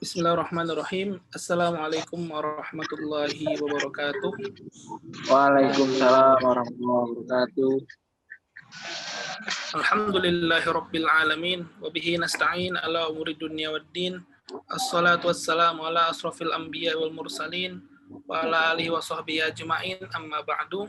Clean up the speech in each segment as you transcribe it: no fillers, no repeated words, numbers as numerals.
Bismillahirrahmanirrahim. Assalamualaikum warahmatullahi wabarakatuh. Waalaikumsalam warahmatullahi wabarakatuh. Alhamdulillahirabbil alamin wa bihi nasta'in ala umuri dunya waddin. Assalatu wassalamu ala asrofil anbiya wal mursalin wa ala alihi wa sahbihi ajma'in, amma ba'du.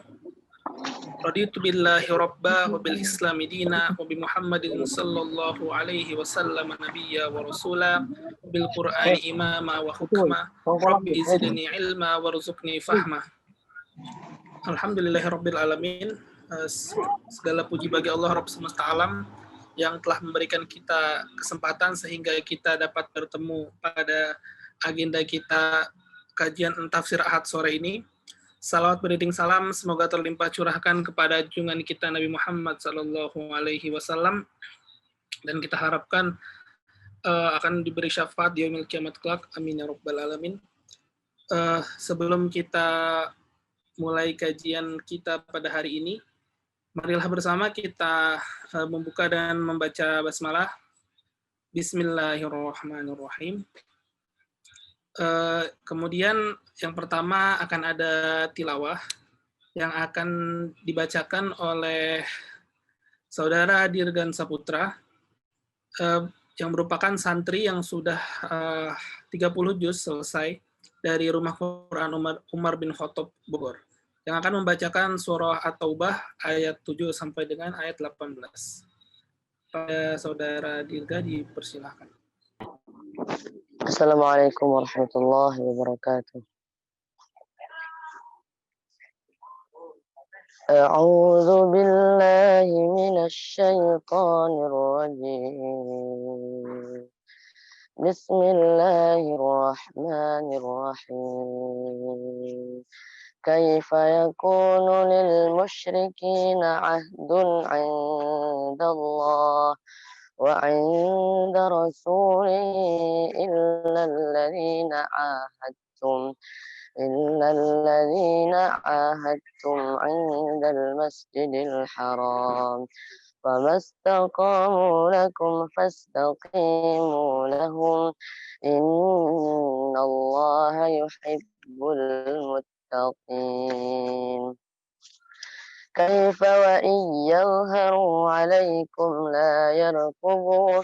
Raditu billahi rabba wa bil islami dina wa bi Muhammadin sallallahu alaihi wasallam nabiyya wa rasula wa bil qur'ani imama wa hukma. Rabbi zidni ilma warzuqni fahma. Alhamdulillahirabbil alamin. Segala puji bagi Allah Rabb semesta alam yang telah memberikan kita kesempatan sehingga kita dapat bertemu pada agenda kita kajian tafsir Ahad sore ini. Salawat beriring salam semoga terlimpah curahkan kepada junjungan kita Nabi Muhammad sallallahu alaihi wasallam, dan kita harapkan akan diberi syafaat di yaumil kiamat kelak. Amin ya rabbal alamin. Sebelum kita mulai kajian kita pada hari ini, marilah bersama kita membuka dan membaca basmalah. Bismillahirrahmanirrahim. Kemudian yang pertama akan ada tilawah yang akan dibacakan oleh Saudara Dirgan Saputra yang merupakan santri yang sudah 30 juz selesai dari Rumah Quran Umar bin Khattab Bogor, yang akan membacakan surah At-Taubah ayat 7 sampai dengan ayat 18. Pada Saudara Dirga dipersilahkan. Assalamualaikum warahmatullahi wabarakatuh. A'udzu billahi minasy syaithanir rajim. Bismillahirrahmanirrahim. Kaifa yakunu lil musyrikina 'ahdun 'indallah wa 'inda rasulihi illa alladhina 'ahadtum 'indal masjidil haram famastaqamu lakum fastaqimu lahum innallaha yuhibbul muttaqin. Kaifa wa in yadhharu 'alaykum la yarqubu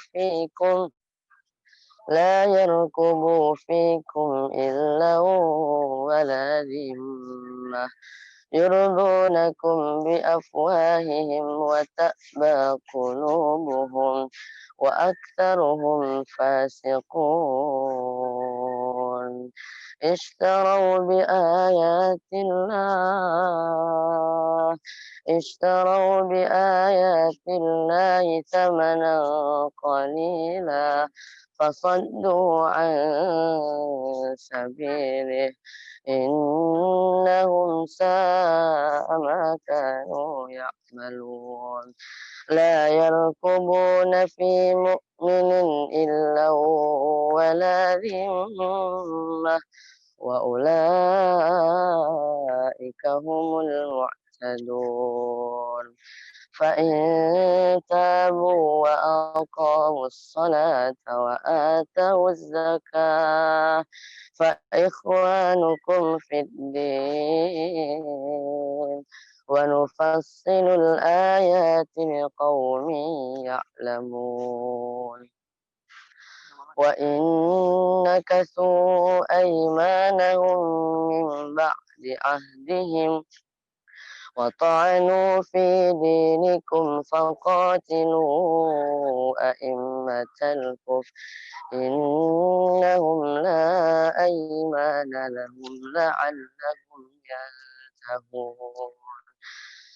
fikum illa wala dhimmah yurdunakum bi afwahihim wa ta'ba qulubuhum wa aktsaruhum fasiqun. Ishtaraw bi ayatillahi thamanan qalila fasaddu an sabilihi innahum sa'a ma kanu ya'malun. La yarqubuna fi mu'minin illa wala dhimmah wa ulaika humul mu'tadun. Fa in tabu wa aqamus salata wa atawuz zakah fa ikhwanukum fid din wa nufassilul ayati liqaumin ya'lamun. Wa in nakathu aymanahum min ba'di ahdihim wa ta'anu fi dinikum faqatilu a'immatal kufr innahum la aymana lahum la'allahum yantahun.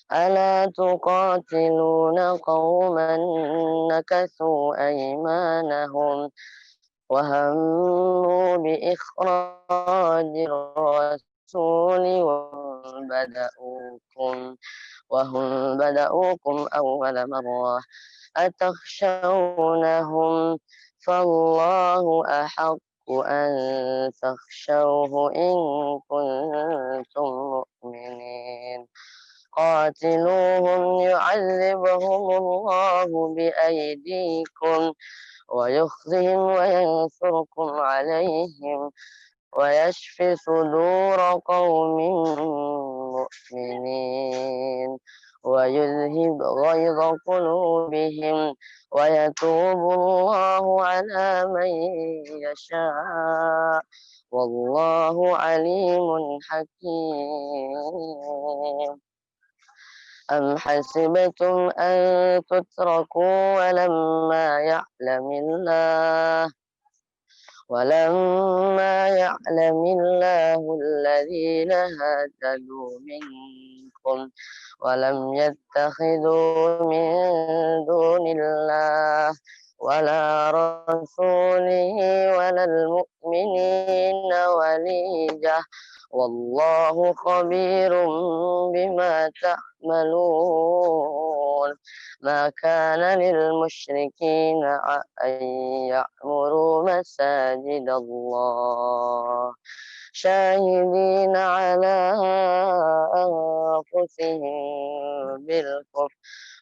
Ala tuqatiluna qauman nakathu aymanahum wa hammu bi ikhrajir rasuli wa hum bada'ukum awwala marrah atakhshawnahum fallahu ahaqqu an takhshawhu in kuntum mu'minin. Qatiluhum yu'adzibhumullahu bi aydikum ويخزهم وينصركم عليهم ويشفي صدور قوم مؤمنين ويذهب غيظ قلوبهم ويتوب الله على من يشاء والله عليم حكيم أم حسبتم أن تتركوا ولما يعلم الله الذين هاجروا منكم ولم يتخذوا من دون الله ولا رسوله ولا المؤمنين وليجة والله خبير بما تعملون ما كان للمشركين أن يعمروا مساجد الله شاهدين على أنفسهم بالكفر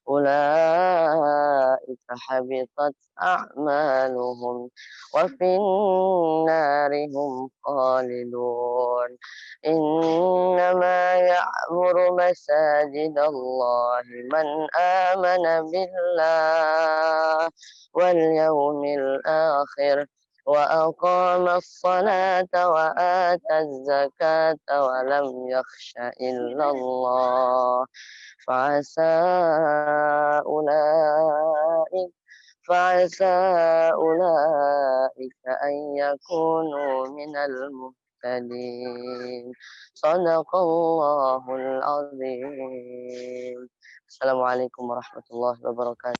أولئك حبطت أعمالهم وفي النار هم خالدون إنما يعمر مساجد الله من آمن بالله واليوم الآخر وأقام الصلاة وآتى الزكاة ولم يخش إلا الله فعسى أولئك أن يكونوا من المهتدين صدق الله العظيم. Assalamualaikum warahmatullahi wabarakatuh.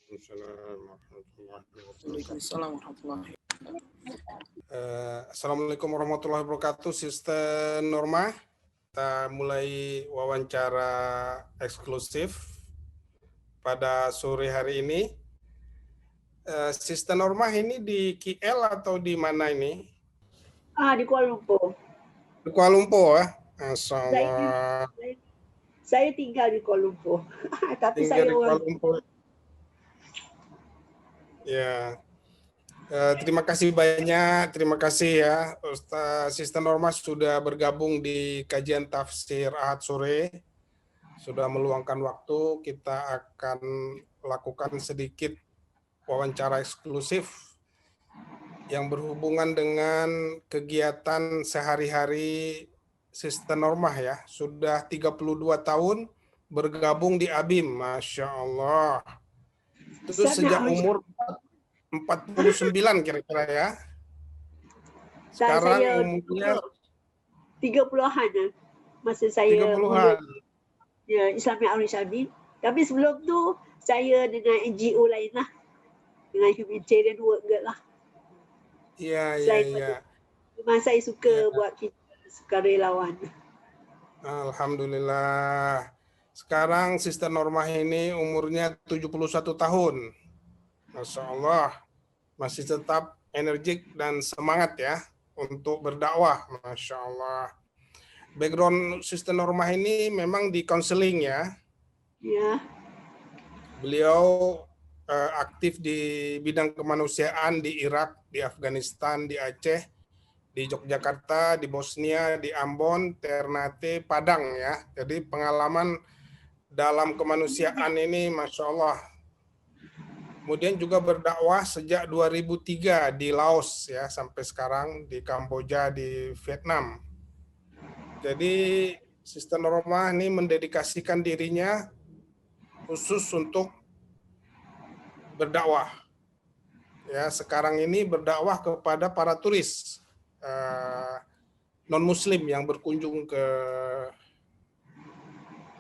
Waalaikumsalam warahmatullahi wabarakatuh. Assalamualaikum warahmatullahi wabarakatuh. Sister Norma, kita mulai wawancara eksklusif pada sore hari ini. Sister Norma ini di KL atau di mana ini? Di Kuala Lumpur. Di Kuala Lumpur, ya? Masya Allah. Saya tinggal di Kuala Lumpur. Tapi Tinggal saya di Kuala Lumpur. Ya. Terima kasih banyak, terima kasih ya Ustaz Sister Norma sudah bergabung di kajian tafsir Ahad sore, sudah meluangkan waktu. Kita akan lakukan sedikit wawancara eksklusif yang berhubungan dengan kegiatan sehari-hari Sister Norma ya. Sudah 32 tahun bergabung di ABIM, Masya Allah. Itu sejak umur 49 kira-kira ya. Sekarang saya umurnya 30-an masa saya 30-an. Ya, Islamic Outreach Amin. Tapi sebelum tu saya dengan NGO lain lah. Dengan humanitarian work lah. Iya. Memang saya suka buat sukarelawan. Alhamdulillah. Sekarang Sister Norma ini umurnya 71 tahun. Masya Allah, masih tetap energik dan semangat ya untuk berdakwah, Masya Allah. Background Sister Norma ini memang di konseling ya. Ya. Beliau aktif di bidang kemanusiaan di Irak, di Afghanistan, di Aceh, di Yogyakarta, di Bosnia, di Ambon, Ternate, Padang ya. Jadi pengalaman dalam kemanusiaan ini, Masya Allah. Kemudian juga berdakwah sejak 2003 di Laos ya sampai sekarang di Kamboja, di Vietnam. Jadi Sister Norma ini mendedikasikan dirinya khusus untuk berdakwah. Ya, sekarang ini berdakwah kepada para turis non-muslim yang berkunjung ke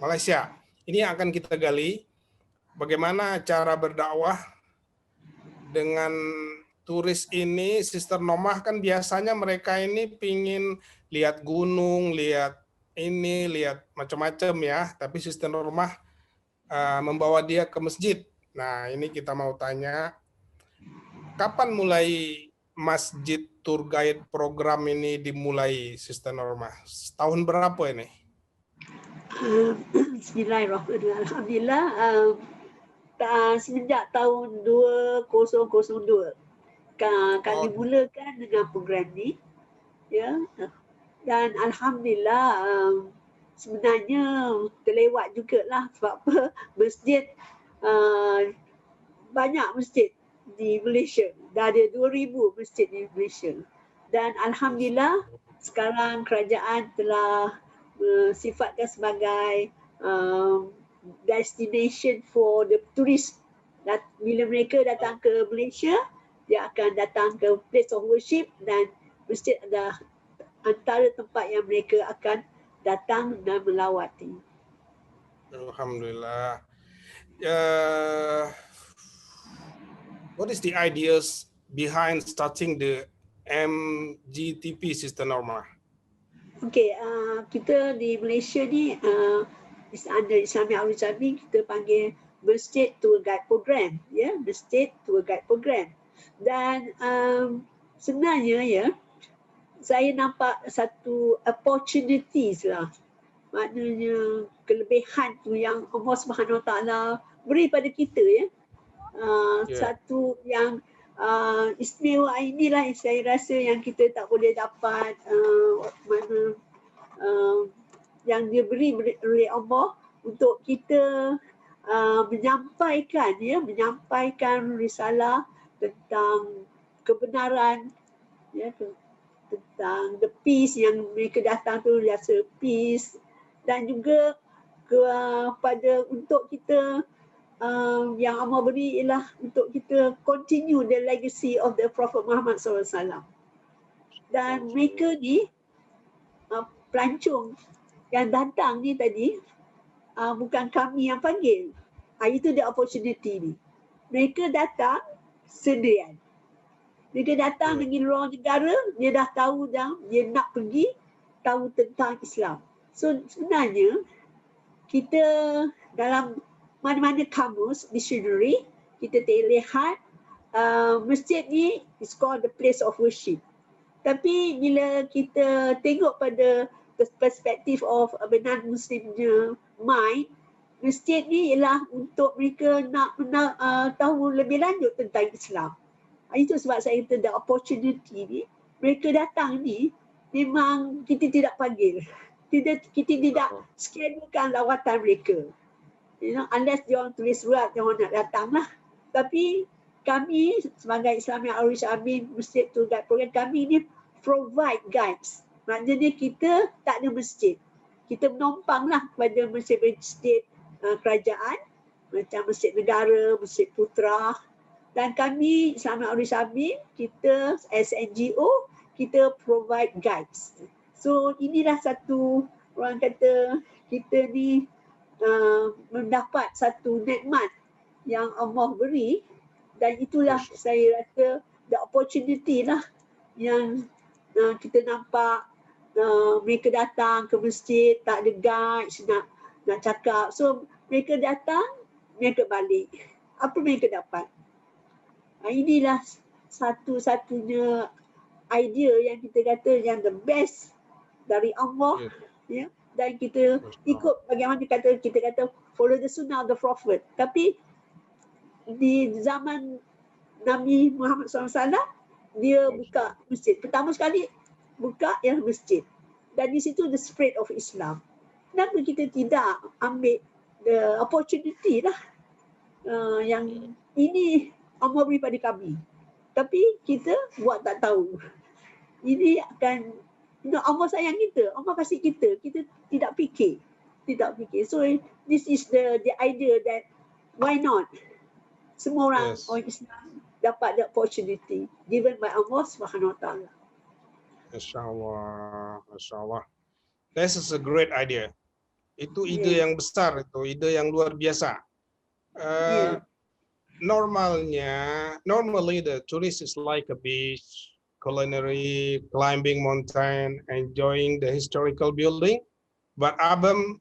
Malaysia. Ini yang akan kita gali bagaimana cara berdakwah dengan turis ini. Sister Norma kan biasanya mereka ini pingin lihat gunung, lihat macam-macam ya. Tapi Sister Norma membawa dia ke masjid. Nah, ini kita mau tanya, kapan mulai masjid tour guide program ini dimulai, Sister Norma? Tahun berapa ini? Bismillahirrahmanirrahim. Alhamdulillah. semenjak tahun 2002. Kami mulakan dengan program ni, ya. Dan alhamdulillah sebenarnya terlewat jugalah sebab apa? Masjid banyak masjid di Malaysia. Dah ada 2,000 masjid di Malaysia. Dan alhamdulillah sekarang kerajaan telah sifatkan sebagai destination for the tourist. Bila mereka datang ke Malaysia, dia akan datang ke place of worship dan masjid adalah antara tempat yang mereka akan datang dan melawati. Alhamdulillah. What is the ideas behind starting the MGTP, Sister Norma? Okay, kita di Malaysia ni under Islamic Outreach Army kita panggil Masjid Tour Guide Program, ya, Masjid Tour Guide Program. Dan sebenarnya ya, saya nampak satu opportunities lah, maknanya kelebihan tu yang Allah Subhanahu Wa Taala beri pada kita, ya. Satu yang istimewa inilah yang saya rasa yang kita tak boleh dapat, yang dia beri oleh Allah untuk kita menyampaikan risalah tentang kebenaran, ya, tentang the peace yang mereka datang tu, rasa peace, dan juga kepada untuk kita yang Allah beri ialah untuk kita continue the legacy of the Prophet Muhammad SAW. Dan mereka ni pelancong yang datang ni tadi bukan kami yang panggil. Itu the opportunity ni. Mereka datang sendirian. Mereka datang dengan luar negara, dia dah tahu dah, dia nak pergi tahu tentang Islam. So sebenarnya kita dalam mana-mana kamus dictionary kita lihat masjid ni is called the place of worship. Tapi bila kita tengok pada perspektif of non-Muslimnya mind, masjid ni ialah untuk mereka nak tahu lebih lanjut tentang Islam. Itu sebab saya kata the opportunity ni, mereka datang ni memang kita tidak panggil. Kita tidak schedulekan lawatan mereka. You know, unless dia orang tulis surat, dia orang nak datang lah. Tapi kami sebagai Islamic Outreach Army Masjid Tour Guide Program, kami ni provide guides. Maknanya kita tak ada masjid. Kita menumpang lah kepada masjid-masjid kerajaan, macam Masjid Negara, Masjid Putra. Dan kami Islamic Outreach Army, kita as NGO, kita provide guides. So inilah satu, orang kata kita ni mendapat satu nikmat yang Allah beri, dan itulah saya rasa the opportunity lah yang kita nampak mereka datang ke masjid, tak ada guide nak cakap. So mereka datang, mereka balik. Apa mereka dapat? Inilah satu-satunya idea yang kita kata yang the best dari Allah, ya. Dan kita ikut bagaimana kita kata follow the sunnah of the Prophet. Tapi di zaman Nabi Muhammad SAW, dia buka masjid. Pertama sekali buka yang masjid. Dan di situ the spread of Islam. Kenapa kita tidak ambil the opportunity lah, yang ini Allah beri pada kami. Tapi kita buat tak tahu. Ini akan, Allah sayang kita, Allah kasih kita tidak fikir. So this is the idea that why not? Semua orang orang Islam dapat the opportunity given by Allah Subhanahu Wa Taala. Masya-Allah, Masya-Allah. This is a great idea. Itu ide yang besar, itu ide yang luar biasa. Normally the tourist is like a beach, culinary, climbing mountain, enjoying the historical building, but Abam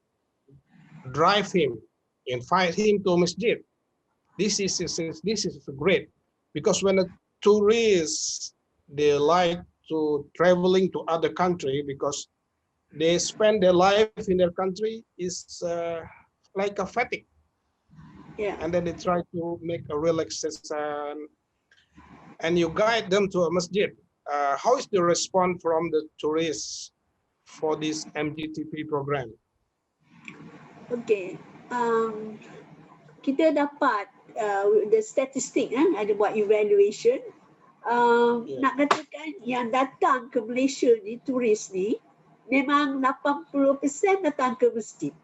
drive him, invite him to masjid. This is great, because when a tourist, they like to traveling to other country because they spend their life in their country is like a fatigue. Yeah. and then they try to make a relaxation, and you guide them to a masjid. How is the response from the tourists for this MGTP program? Okay. Kita dapat the statistic ada buat evaluation. Yeah. Nak katakan yang datang ke Malaysia ni, turis ni, memang 80% datang ke masjid.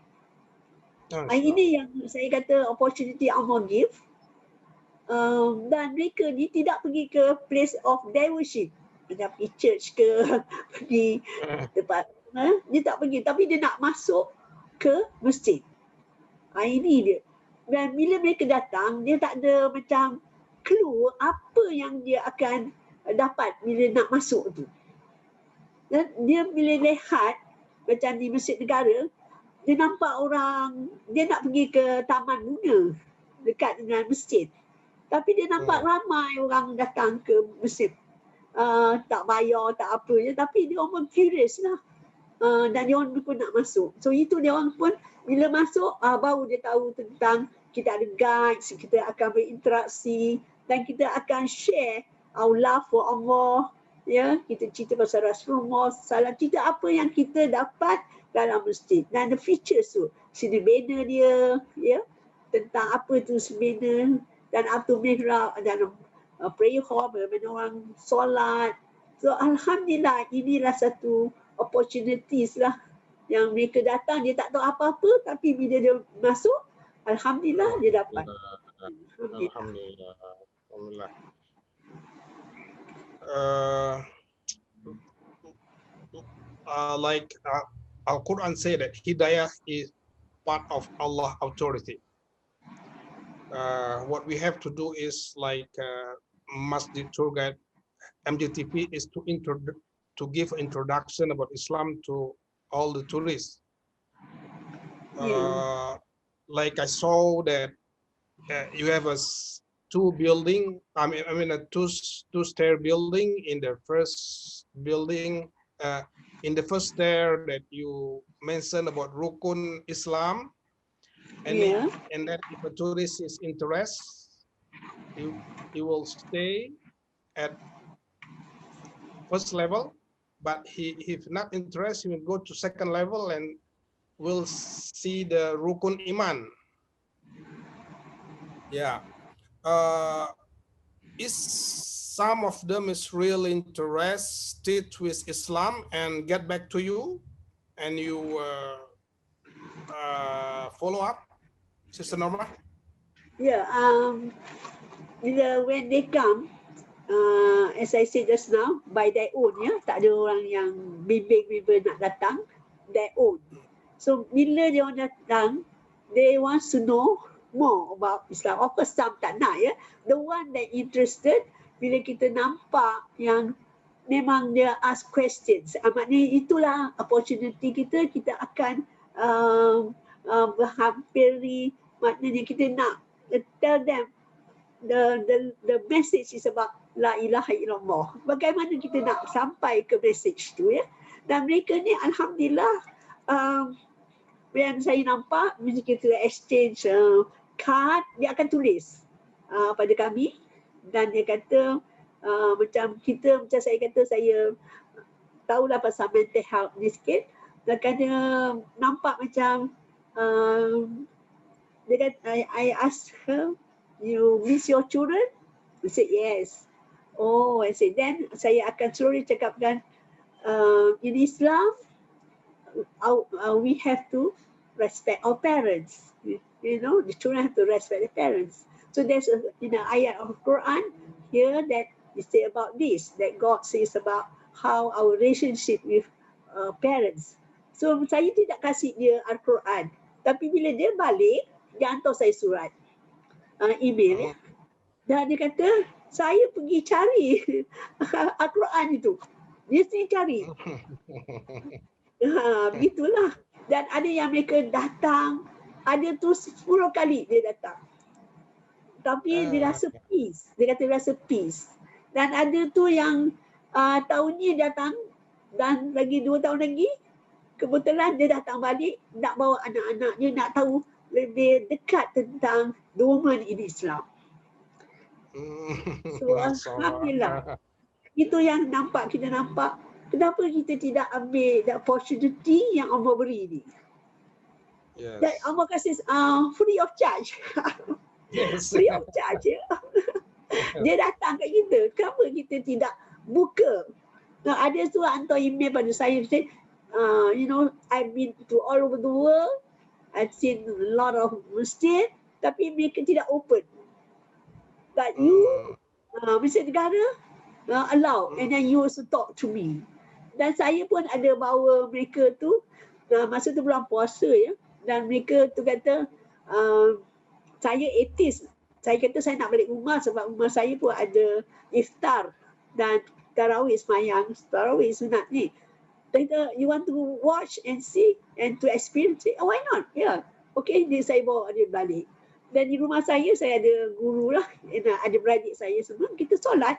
Ini yang saya kata opportunity Allah give. Dan mereka ni tidak pergi ke place of their worship. Dia pergi church ke, pergi tempat, dia tak pergi. Tapi dia nak masuk ke masjid. Ini dia. Dan bila mereka datang, dia tak ada macam clue apa yang dia akan dapat bila nak masuk tu. Dan dia bila lihat macam di Masjid Negara, dia nampak orang, dia nak pergi ke Taman Bunga dekat dengan masjid. Tapi dia nampak ramai orang datang ke masjid. Tak bayar, tak apa je. Tapi dia orang pun curious lah. Dan dia orang pun nak masuk. So itu dia orang pun bila masuk, baru dia tahu tentang kita ada guides, kita akan berinteraksi dan kita akan share our love for Allah. Ya, kita cerita pasal Rasulullah, salah cerita apa yang kita dapat dalam masjid. Dan the features tu, sini banner dia, ya, tentang apa tu sebenarnya, dan apa mihrab, dan prayer hall, bagaimana orang solat. So Alhamdulillah, inilah satu opportunities lah yang mereka datang, dia tak tahu apa-apa, tapi bila dia masuk, Alhamdulillah dia dapat. Alhamdulillah. Alhamdulillah. Like Al-Quran say that Hidayah is part of Allah authority. What we have to do is like Masjid Tour Guide MGTP is to give introduction about Islam to all the tourists. Like I saw that you have a two building. I mean a two-stair building. In the first building, in the first stair that you mentioned about Rukun Islam, and and then if a tourist is interested, he will stay at first level, but if not interested, he will go to second level and will see the Rukun Iman. Yeah. Is some of them is really interested with Islam and get back to you, and you follow up, Sister Norma? Yeah. When they come, as I said just now, by their own, ya, tak ada orang yang bimbing nak datang, their own. So bila dia orang datang, they want to know more about Islam. Of course, some tak nak, ya. The one that interested, bila kita nampak yang memang dia ask questions, maknanya itulah opportunity kita akan berhampiri, maknanya kita nak tell them the message is about La ilaha illallah. Bagaimana kita nak sampai ke message tu, ya. Dan mereka ni Alhamdulillah, yang saya nampak, kita exchange card, dia akan tulis pada kami, dan dia kata macam saya kata saya tahulah pasal mental health ni sikit, dan kata nampak macam dia kata, I ask her, you miss your children? He said yes. Oh, I said then saya akan slowly cakapkan, in Islam we have to respect our parents. You know, the children have to respect their parents. So there's a ayat of Quran here that is say about this, that God says about how our relationship with parents. So saya tidak kasih dia Al-Quran, tapi bila dia balik, dia hantar saya surat, email, ya. Dan dia kata, saya pergi cari Al-Quran itu. Dia sendiri cari. Begitulah. Dan ada yang mereka datang, ada tu 10 kali dia datang. Tapi dia rasa peace. Dia kata rasa peace. Dan ada tu yang tahun ni datang, dan lagi 2 tahun lagi, kebetulan dia datang balik, nak bawa anak-anaknya, nak tahu lebih dekat tentang the woman in Islam. So alhamdulillah, itu yang kita nampak kenapa kita tidak ambil the opportunity yang Allah beri ni. Yes. Dan Allah kasih free of charge. Yes. Free of charge. Dia datang kat kita. Kenapa kita tidak buka? Nah, ada tu hantar email pada saya, say, you know, I've been to all over the world. I've seen a lot of masjid, tapi mereka tidak open. But you, Masjid Negara, allow, and then you also talk to me. Dan saya pun ada bawa mereka tu, masa tu bulan puasa ya, dan mereka tu kata, saya atheist. Saya kata saya nak balik rumah sebab rumah saya pun ada iftar dan tarawih semayang, tarawih sunat ni. Dia kata, you want to watch and see and to experience it? Oh, why not? Yeah. Okay, saya bawa dia balik. Dan di rumah saya ada guru lah, ada beradik saya semua. Kita solat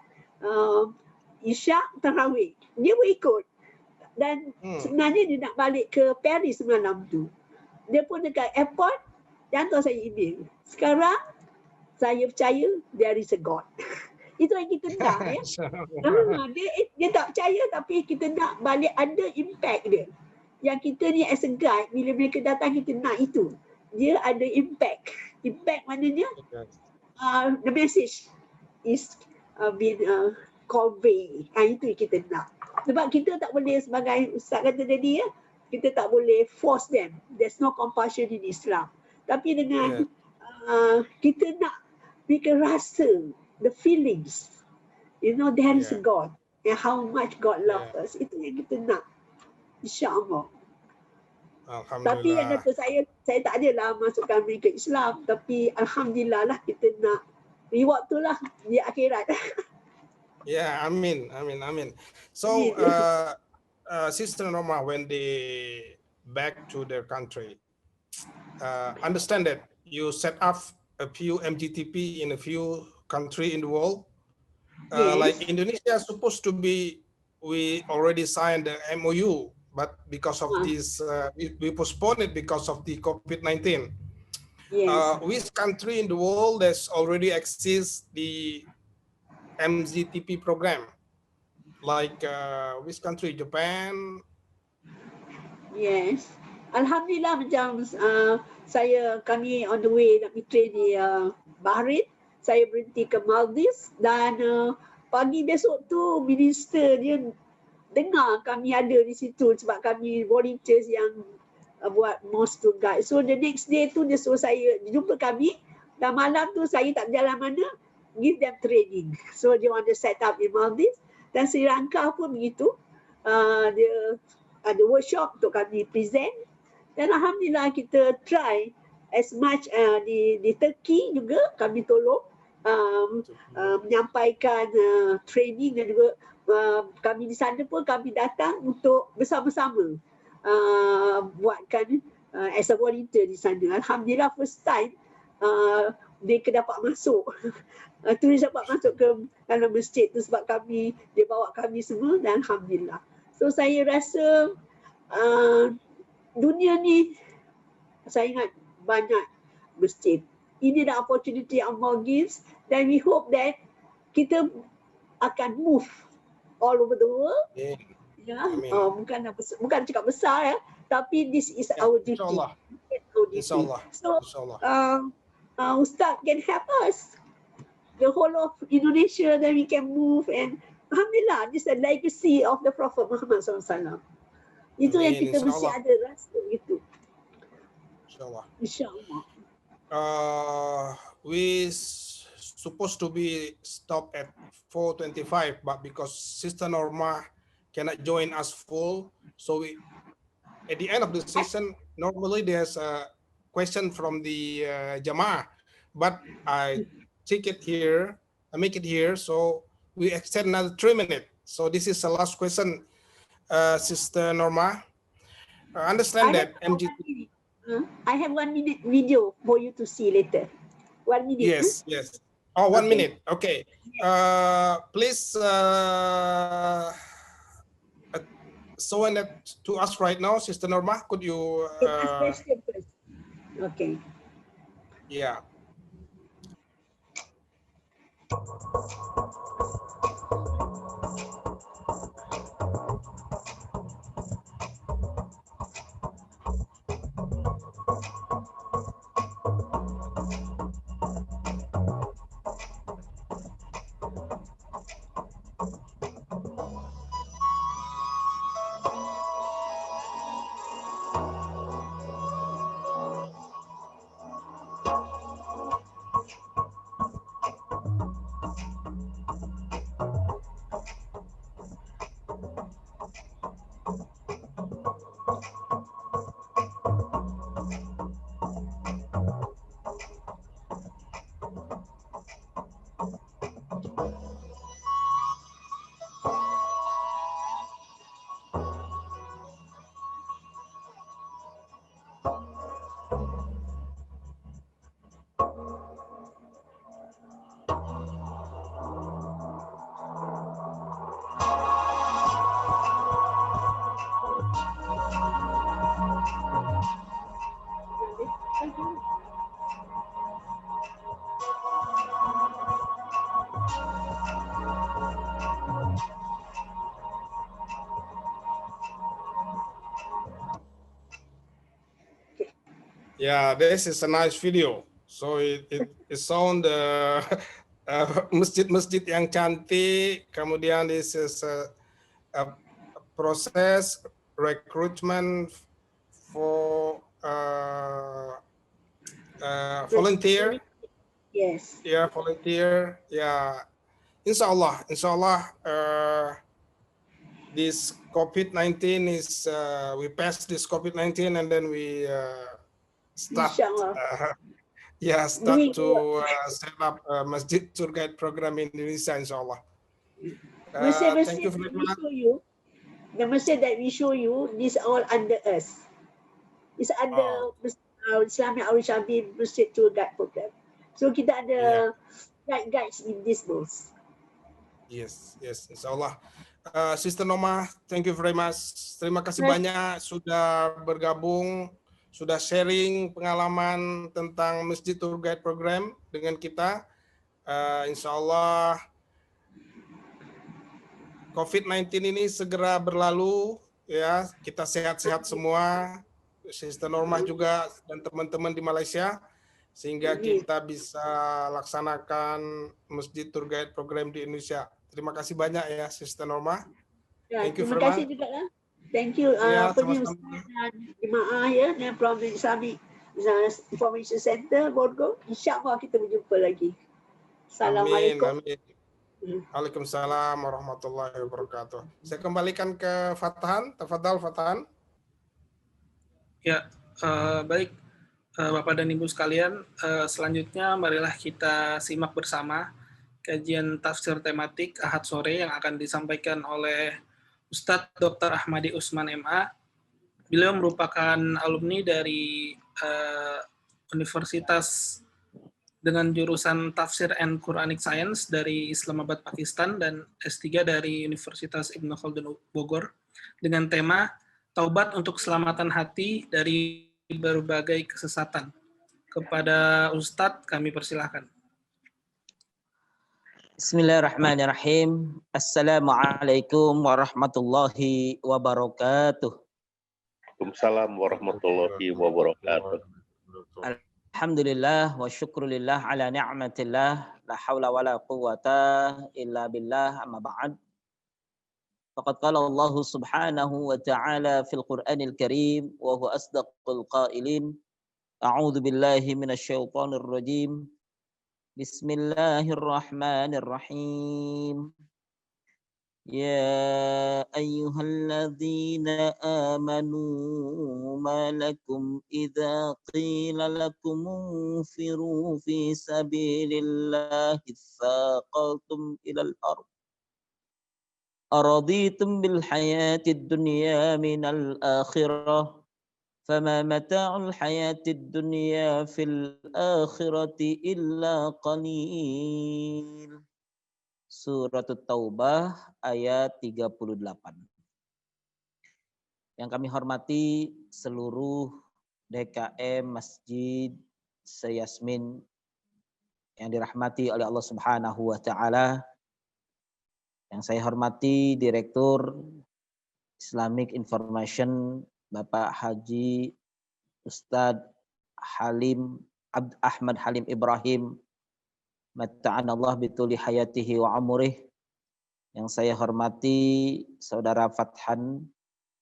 isyak, tarawih. Dia pun ikut. Dan sebenarnya dia nak balik ke Paris semalam tu. Dia pun dekat airport, dia hantar saya email. Sekarang, saya percaya there is a God. Itu yang kita nak ya. Dia tak percaya tapi kita nak balik ada impact dia. Yang kita ni as a guide, bila mereka datang kita nak itu. Dia ada impact. Impact maknanya the message is being convey. Itu yang kita nak. Sebab kita tak boleh sebagai Ustaz kata tadi ya, kita tak boleh force them. There's no compulsion in Islam. Tapi dengan kita nak mereka rasa the feelings, you know, there is a God and how much God loves us. Itu yang kita nak, insyaAllah. Tapi yang kata saya tak adalah masukkan mereka Islam, tapi alhamdulillah lah kita nak reward tu lah di akhirat. Yeah, amin. So, Sister Norma, when they back to their country, understand that you set up a few MGTP in a few country in the world. Like Indonesia is supposed to be, we already signed the MOU, but because of this, we postponed it because of the COVID-19. Which country in the world that's already exists the MGTP program? Like which country? Japan? Yes. Alhamdulillah macam kami on the way nak pergi train di Bahrain, saya berhenti ke Maldives dan pagi besok tu minister dia dengar kami ada di situ sebab kami volunteers yang buat mosque tour guide. So the next day tu dia suruh saya jumpa kami dan malam tu saya tak berjalan mana, give them training. So dia want to set up in Maldives dan Sri Lanka pun begitu. Dia ada workshop untuk kami present. Dan alhamdulillah kita try as much di Turkey juga kami tolong menyampaikan training dan juga kami di sana pun kami datang untuk bersama-sama buatkan as a volunteer di sana. Alhamdulillah first time mereka dapat masuk. Turis dapat masuk ke dalam masjid tu sebab dia bawa kami semua dan alhamdulillah. So saya rasa dunia ni saya ingat banyak masjid. Ini adalah opportunity Allah gives dan we hope that kita akan move all over the world. Bukan cakap besar ya, tapi this is our duty. Inshallah. So Ustaz can help us. The whole of Indonesia, then we can move and alhamdulillah, this is a legacy of the Prophet Muhammad SAW. Itu yang kita mesti ada rasa gitu. Inshallah. We supposed to be stop at 4:25, but because Sister Norma cannot join us full, so we at the end of the session normally there's a question from the Jamaah, but I take it here, I make it here, so we extend another 3 minutes. So this is the last question. Sister Norma, understand that MGTP. I have 1 minute video for you to see later. 1 minute. Yes. Oh, 1 minute. Okay. Please show that to us right now, Sister Norma. Could you? Ask question first. Okay. Ya. Yeah, this is a nice video. So it's on the masjid-masjid yang cantik. Kemudian this is a process recruitment for volunteer. Yes. Yeah, volunteer. Yeah, Inshallah. This COVID-19 is we passed this COVID-19 and then we start to set up a masjid tour guide program in Indonesia, inshallah. Thank you very much. The masjid that we show you, this all under us. It's under Islamic Al-Shabi Masjid Tour Guide Program. So kita ada guides in this booth. Yes, inshallah. Sister Noma, thank you very much. Terima kasih banyak sudah bergabung, sudah sharing pengalaman tentang Masjid Tour Guide Program dengan kita. Insya Allah COVID-19 ini segera berlalu, ya, kita sehat-sehat semua, Sister Norma juga dan teman-teman di Malaysia, sehingga kita bisa laksanakan Masjid Tour Guide Program di Indonesia. Terima kasih banyak ya, Sister Norma. Terima kasih juga lah. Thank you, jemaah ya, from Islamic Information Center, Borgo. InsyaAllah kita berjumpa lagi. Assalamualaikum. Amin. Waalaikumsalam warahmatullahi wabarakatuh. Saya kembalikan ke Fatahan. Tafadhal Fatahan. Ya, baik Bapak dan Ibu sekalian, selanjutnya marilah kita simak bersama kajian tafsir tematik Ahad sore yang akan disampaikan oleh Ustadz Dr. Ahmadi Usman MA. Beliau merupakan alumni dari Universitas dengan jurusan Tafsir and Quranic Science dari Islamabad, Pakistan, dan S3 dari Universitas Ibnu Khaldun Bogor dengan tema Taubat untuk Keselamatan Hati dari Berbagai Kesesatan. Kepada Ustadz kami persilahkan. Bismillahirrahmanirrahim. Assalamualaikum warahmatullahi wabarakatuh. Waalaikumsalam warahmatullahi wabarakatuh. Alhamdulillah wa syukrulillah ala ni'matillah la hawla wa la quwata illa billah amma ba'd. Faqad qala Allah subhanahu wa ta'ala fil Qur'anil Karim wa huwa asdaqul qailin. A'udzu billahi minasy syaithanir rajim. Bismillahirrahmanirrahim. Ya ayyuhalladzina amanu ma lakum idza qila lakum unfiru fi sabilillahi thaqaltum ilal ardh araditum bil hayatid dunya minal akhirah فما متاع الحياة الدنيا في الآخرة إلا قليل. Surat Taubah ayat 38. Yang kami hormati seluruh DKM Masjid se-Yasmin yang dirahmati oleh Allah Subhanahu wa taala. Yang saya hormati Direktur Islamic Information Bapak Haji Ustadz Ahmad Halim Ibrahim, matta'anallah bituli hayatihi wa umurih. Yang saya hormati Saudara Fathan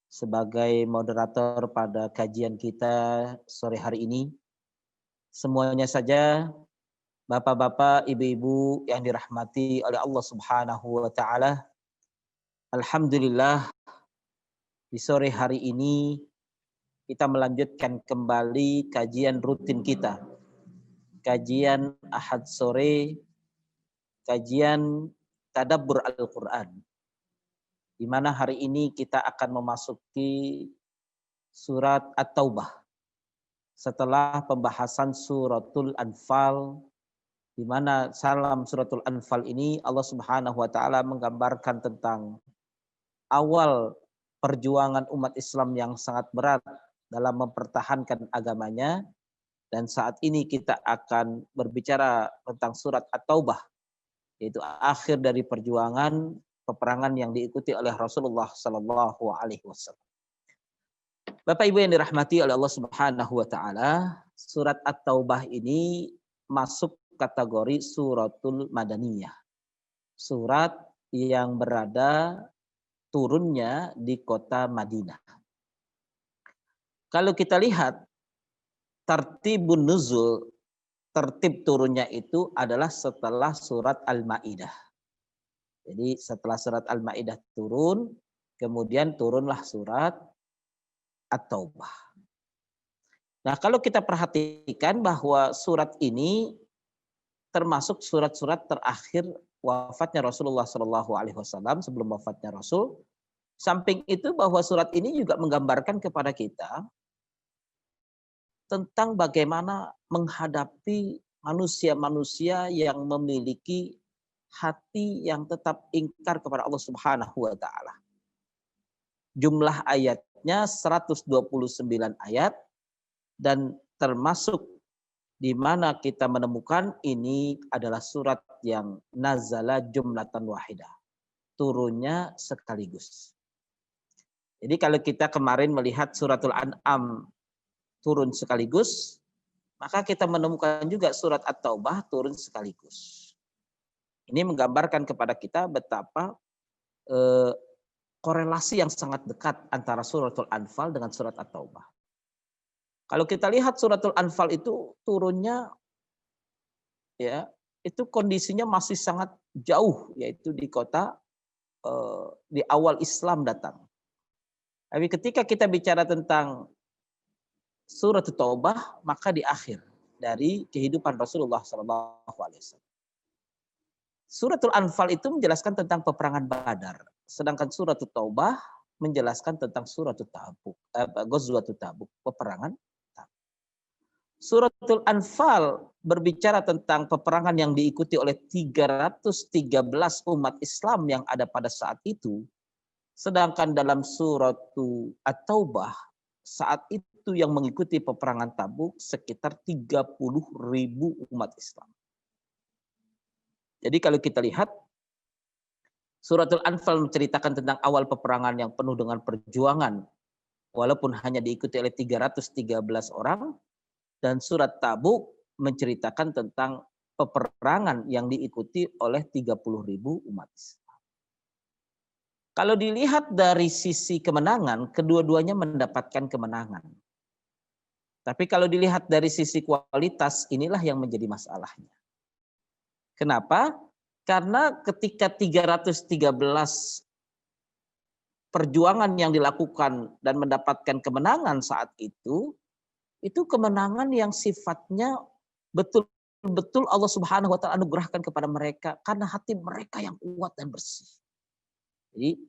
sebagai moderator pada kajian kita sore hari ini. Semuanya saja Bapak-bapak, ibu-ibu yang dirahmati oleh Allah Subhanahu wa taala. Alhamdulillah di sore hari ini kita melanjutkan kembali kajian rutin kita. Kajian Ahad sore, kajian tadabbur Al-Qur'an. Di mana hari ini kita akan memasuki surat At-Taubah. Setelah pembahasan suratul Anfal, di mana salam suratul Anfal ini Allah Subhanahu wa taala menggambarkan tentang awal perjuangan umat Islam yang sangat berat dalam mempertahankan agamanya, dan saat ini kita akan berbicara tentang surat At-Taubah, yaitu akhir dari perjuangan peperangan yang diikuti oleh Rasulullah sallallahu alaihi wasallam. Bapak Ibu yang dirahmati oleh Allah Subhanahu wa taala, surat At-Taubah ini masuk kategori suratul Madaniyah. Surat yang berada turunnya di kota Madinah. Kalau kita lihat tertibun nuzul, tertib turunnya itu adalah setelah surat Al-Maidah. Jadi setelah surat Al-Maidah turun, kemudian turunlah surat At-Taubah. Nah, kalau kita perhatikan bahwa surat ini termasuk surat-surat terakhir wafatnya Rasulullah SAW, sebelum wafatnya Rasul. Samping itu bahwa surat ini juga menggambarkan kepada kita tentang bagaimana menghadapi manusia-manusia yang memiliki hati yang tetap ingkar kepada Allah Subhanahu wa taala. Jumlah ayatnya 129 ayat, dan termasuk di mana kita menemukan ini adalah surat yang nazala jumlatan wahidah. Turunnya sekaligus. Jadi kalau kita kemarin melihat suratul An'am turun sekaligus, maka kita menemukan juga surat At-Taubah turun sekaligus. Ini menggambarkan kepada kita betapa korelasi yang sangat dekat antara suratul Anfal dengan surat At-Taubah. Kalau kita lihat suratul Anfal itu turunnya, ya, itu kondisinya masih sangat jauh, yaitu di kota di awal Islam datang. Tapi ketika kita bicara tentang surat Taubah, maka di akhir dari kehidupan Rasulullah SAW. Suratul Anfal itu menjelaskan tentang peperangan Badar, sedangkan surat Taubah menjelaskan tentang suratul Tabuk, Ghazwatul Tabuk, peperangan. Suratul Anfal berbicara tentang peperangan yang diikuti oleh 313 umat Islam yang ada pada saat itu. Sedangkan dalam suratul At-Taubah saat itu yang mengikuti peperangan Tabuk sekitar 30.000 umat Islam. Jadi kalau kita lihat suratul Anfal menceritakan tentang awal peperangan yang penuh dengan perjuangan walaupun hanya diikuti oleh 313 orang. Dan surat Tabuk menceritakan tentang peperangan yang diikuti oleh 30.000 umat Islam. Kalau dilihat dari sisi kemenangan, kedua-duanya mendapatkan kemenangan. Tapi kalau dilihat dari sisi kualitas, inilah yang menjadi masalahnya. Kenapa? Karena ketika 313 perjuangan yang dilakukan dan mendapatkan kemenangan saat itu kemenangan yang sifatnya betul-betul Allah Subhanahu wa taala anugerahkan kepada mereka karena hati mereka yang kuat dan bersih. Jadi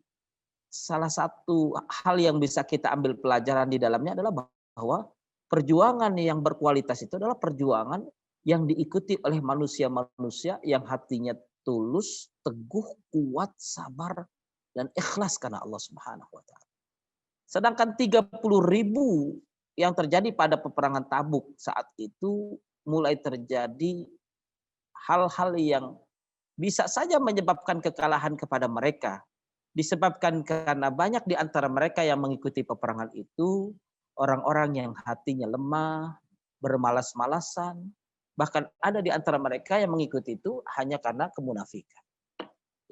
salah satu hal yang bisa kita ambil pelajaran di dalamnya adalah bahwa perjuangan yang berkualitas itu adalah perjuangan yang diikuti oleh manusia-manusia yang hatinya tulus, teguh, kuat, sabar, dan ikhlas karena Allah Subhanahu wa taala. Sedangkan 30.000 yang terjadi pada peperangan Tabuk saat itu mulai terjadi hal-hal yang bisa saja menyebabkan kekalahan kepada mereka. Disebabkan karena banyak di antara mereka yang mengikuti peperangan itu, orang-orang yang hatinya lemah, bermalas-malasan, bahkan ada di antara mereka yang mengikuti itu hanya karena kemunafikan.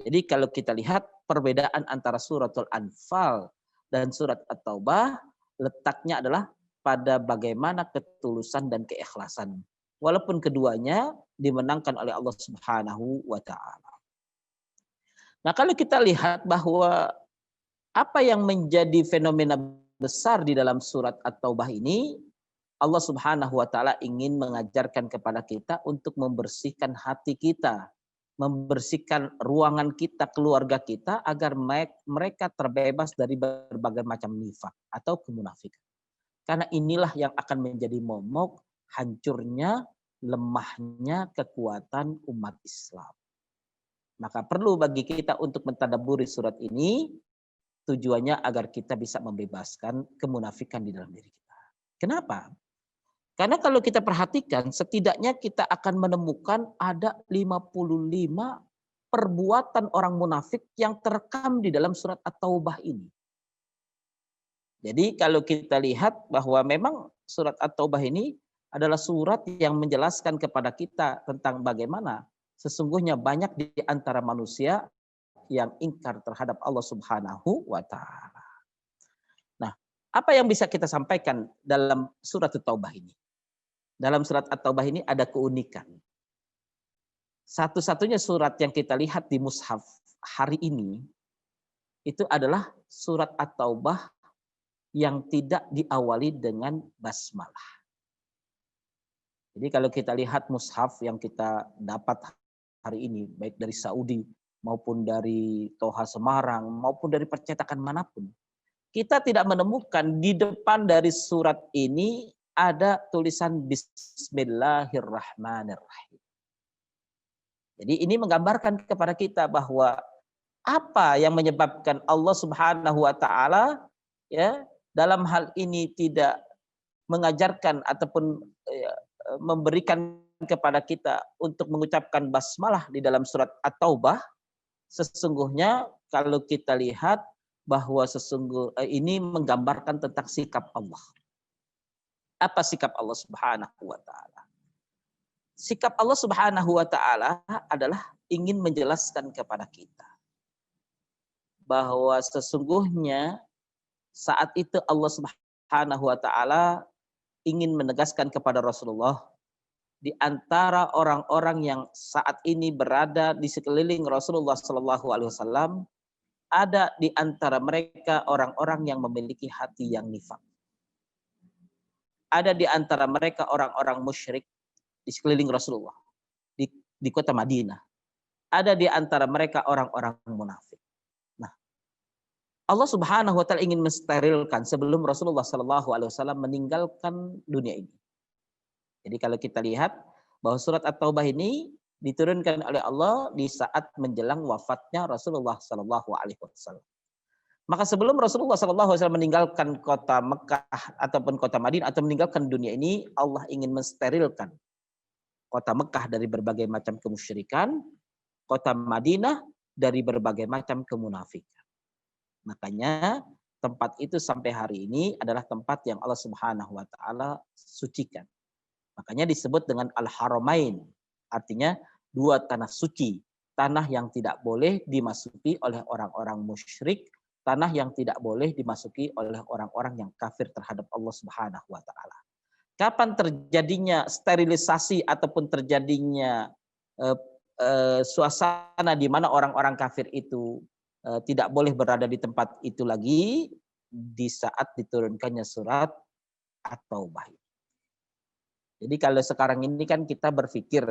Jadi kalau kita lihat perbedaan antara suratul Anfal dan surat At-Taubah, letaknya adalah pada bagaimana ketulusan dan keikhlasan. Walaupun keduanya dimenangkan oleh Allah Subhanahu wa Ta'ala. Nah, kalau kita lihat bahwa apa yang menjadi fenomena besar di dalam surat At-Taubah ini, Allah Subhanahu wa Ta'ala ingin mengajarkan kepada kita untuk membersihkan hati kita, membersihkan ruangan kita, keluarga kita, agar mereka terbebas dari berbagai macam nifak atau kemunafikan. Karena inilah yang akan menjadi momok hancurnya, lemahnya kekuatan umat Islam. Maka perlu bagi kita untuk mentadabburi surat ini, tujuannya agar kita bisa membebaskan kemunafikan di dalam diri kita. Kenapa? Karena kalau kita perhatikan, setidaknya kita akan menemukan ada 55 perbuatan orang munafik yang terekam di dalam surat At-Taubah ini. Jadi kalau kita lihat bahwa memang surat At-Taubah ini adalah surat yang menjelaskan kepada kita tentang bagaimana sesungguhnya banyak di antara manusia yang ingkar terhadap Allah Subhanahu wa Ta'ala. Nah, apa yang bisa kita sampaikan dalam surat At-Taubah ini? Dalam surat At-Taubah ini ada keunikan. Satu-satunya surat yang kita lihat di mushaf hari ini itu adalah surat At-Taubah yang tidak diawali dengan basmalah. Jadi kalau kita lihat mushaf yang kita dapat hari ini, baik dari Saudi maupun dari Toha Semarang maupun dari percetakan manapun, kita tidak menemukan di depan dari surat ini ada tulisan Bismillahirrahmanirrahim. Jadi ini menggambarkan kepada kita bahwa apa yang menyebabkan Allah Subhanahu wa Ta'ala ya dalam hal ini tidak mengajarkan ataupun memberikan kepada kita untuk mengucapkan basmalah di dalam surat At-Taubah. Sesungguhnya kalau kita lihat bahwa ini menggambarkan tentang sikap Allah. Apa sikap Allah Subhanahu wa Ta'ala? Sikap Allah Subhanahu wa Ta'ala adalah ingin menjelaskan kepada kita bahwa sesungguhnya saat itu Allah Subhanahu wa Ta'ala ingin menegaskan kepada Rasulullah, di antara orang-orang yang saat ini berada di sekeliling Rasulullah SAW, ada di antara mereka orang-orang yang memiliki hati yang nifak. Ada di antara mereka orang-orang musyrik di sekeliling Rasulullah di kota Madinah. Ada di antara mereka orang-orang munafik. Nah, Allah Subhanahu wa Ta'ala ingin mensterilkan sebelum Rasulullah SAW meninggalkan dunia ini. Jadi kalau kita lihat bahwa surat At-Taubah ini diturunkan oleh Allah di saat menjelang wafatnya Rasulullah SAW. Maka sebelum Rasulullah SAW meninggalkan kota Mekah ataupun kota Madinah atau meninggalkan dunia ini, Allah ingin mensterilkan kota Mekah dari berbagai macam kemusyrikan, kota Madinah dari berbagai macam kemunafikan. Makanya tempat itu sampai hari ini adalah tempat yang Allah Subhanahu wa Ta'ala sucikan. Makanya disebut dengan Al-Haramain, artinya dua tanah suci, tanah yang tidak boleh dimasuki oleh orang-orang musyrik, tanah yang tidak boleh dimasuki oleh orang-orang yang kafir terhadap Allah Subhanahu wa Ta'ala. Kapan terjadinya sterilisasi ataupun terjadinya suasana di mana orang-orang kafir itu tidak boleh berada di tempat itu lagi? Di saat diturunkannya surat At-Taubah. Jadi kalau sekarang ini kan kita berpikir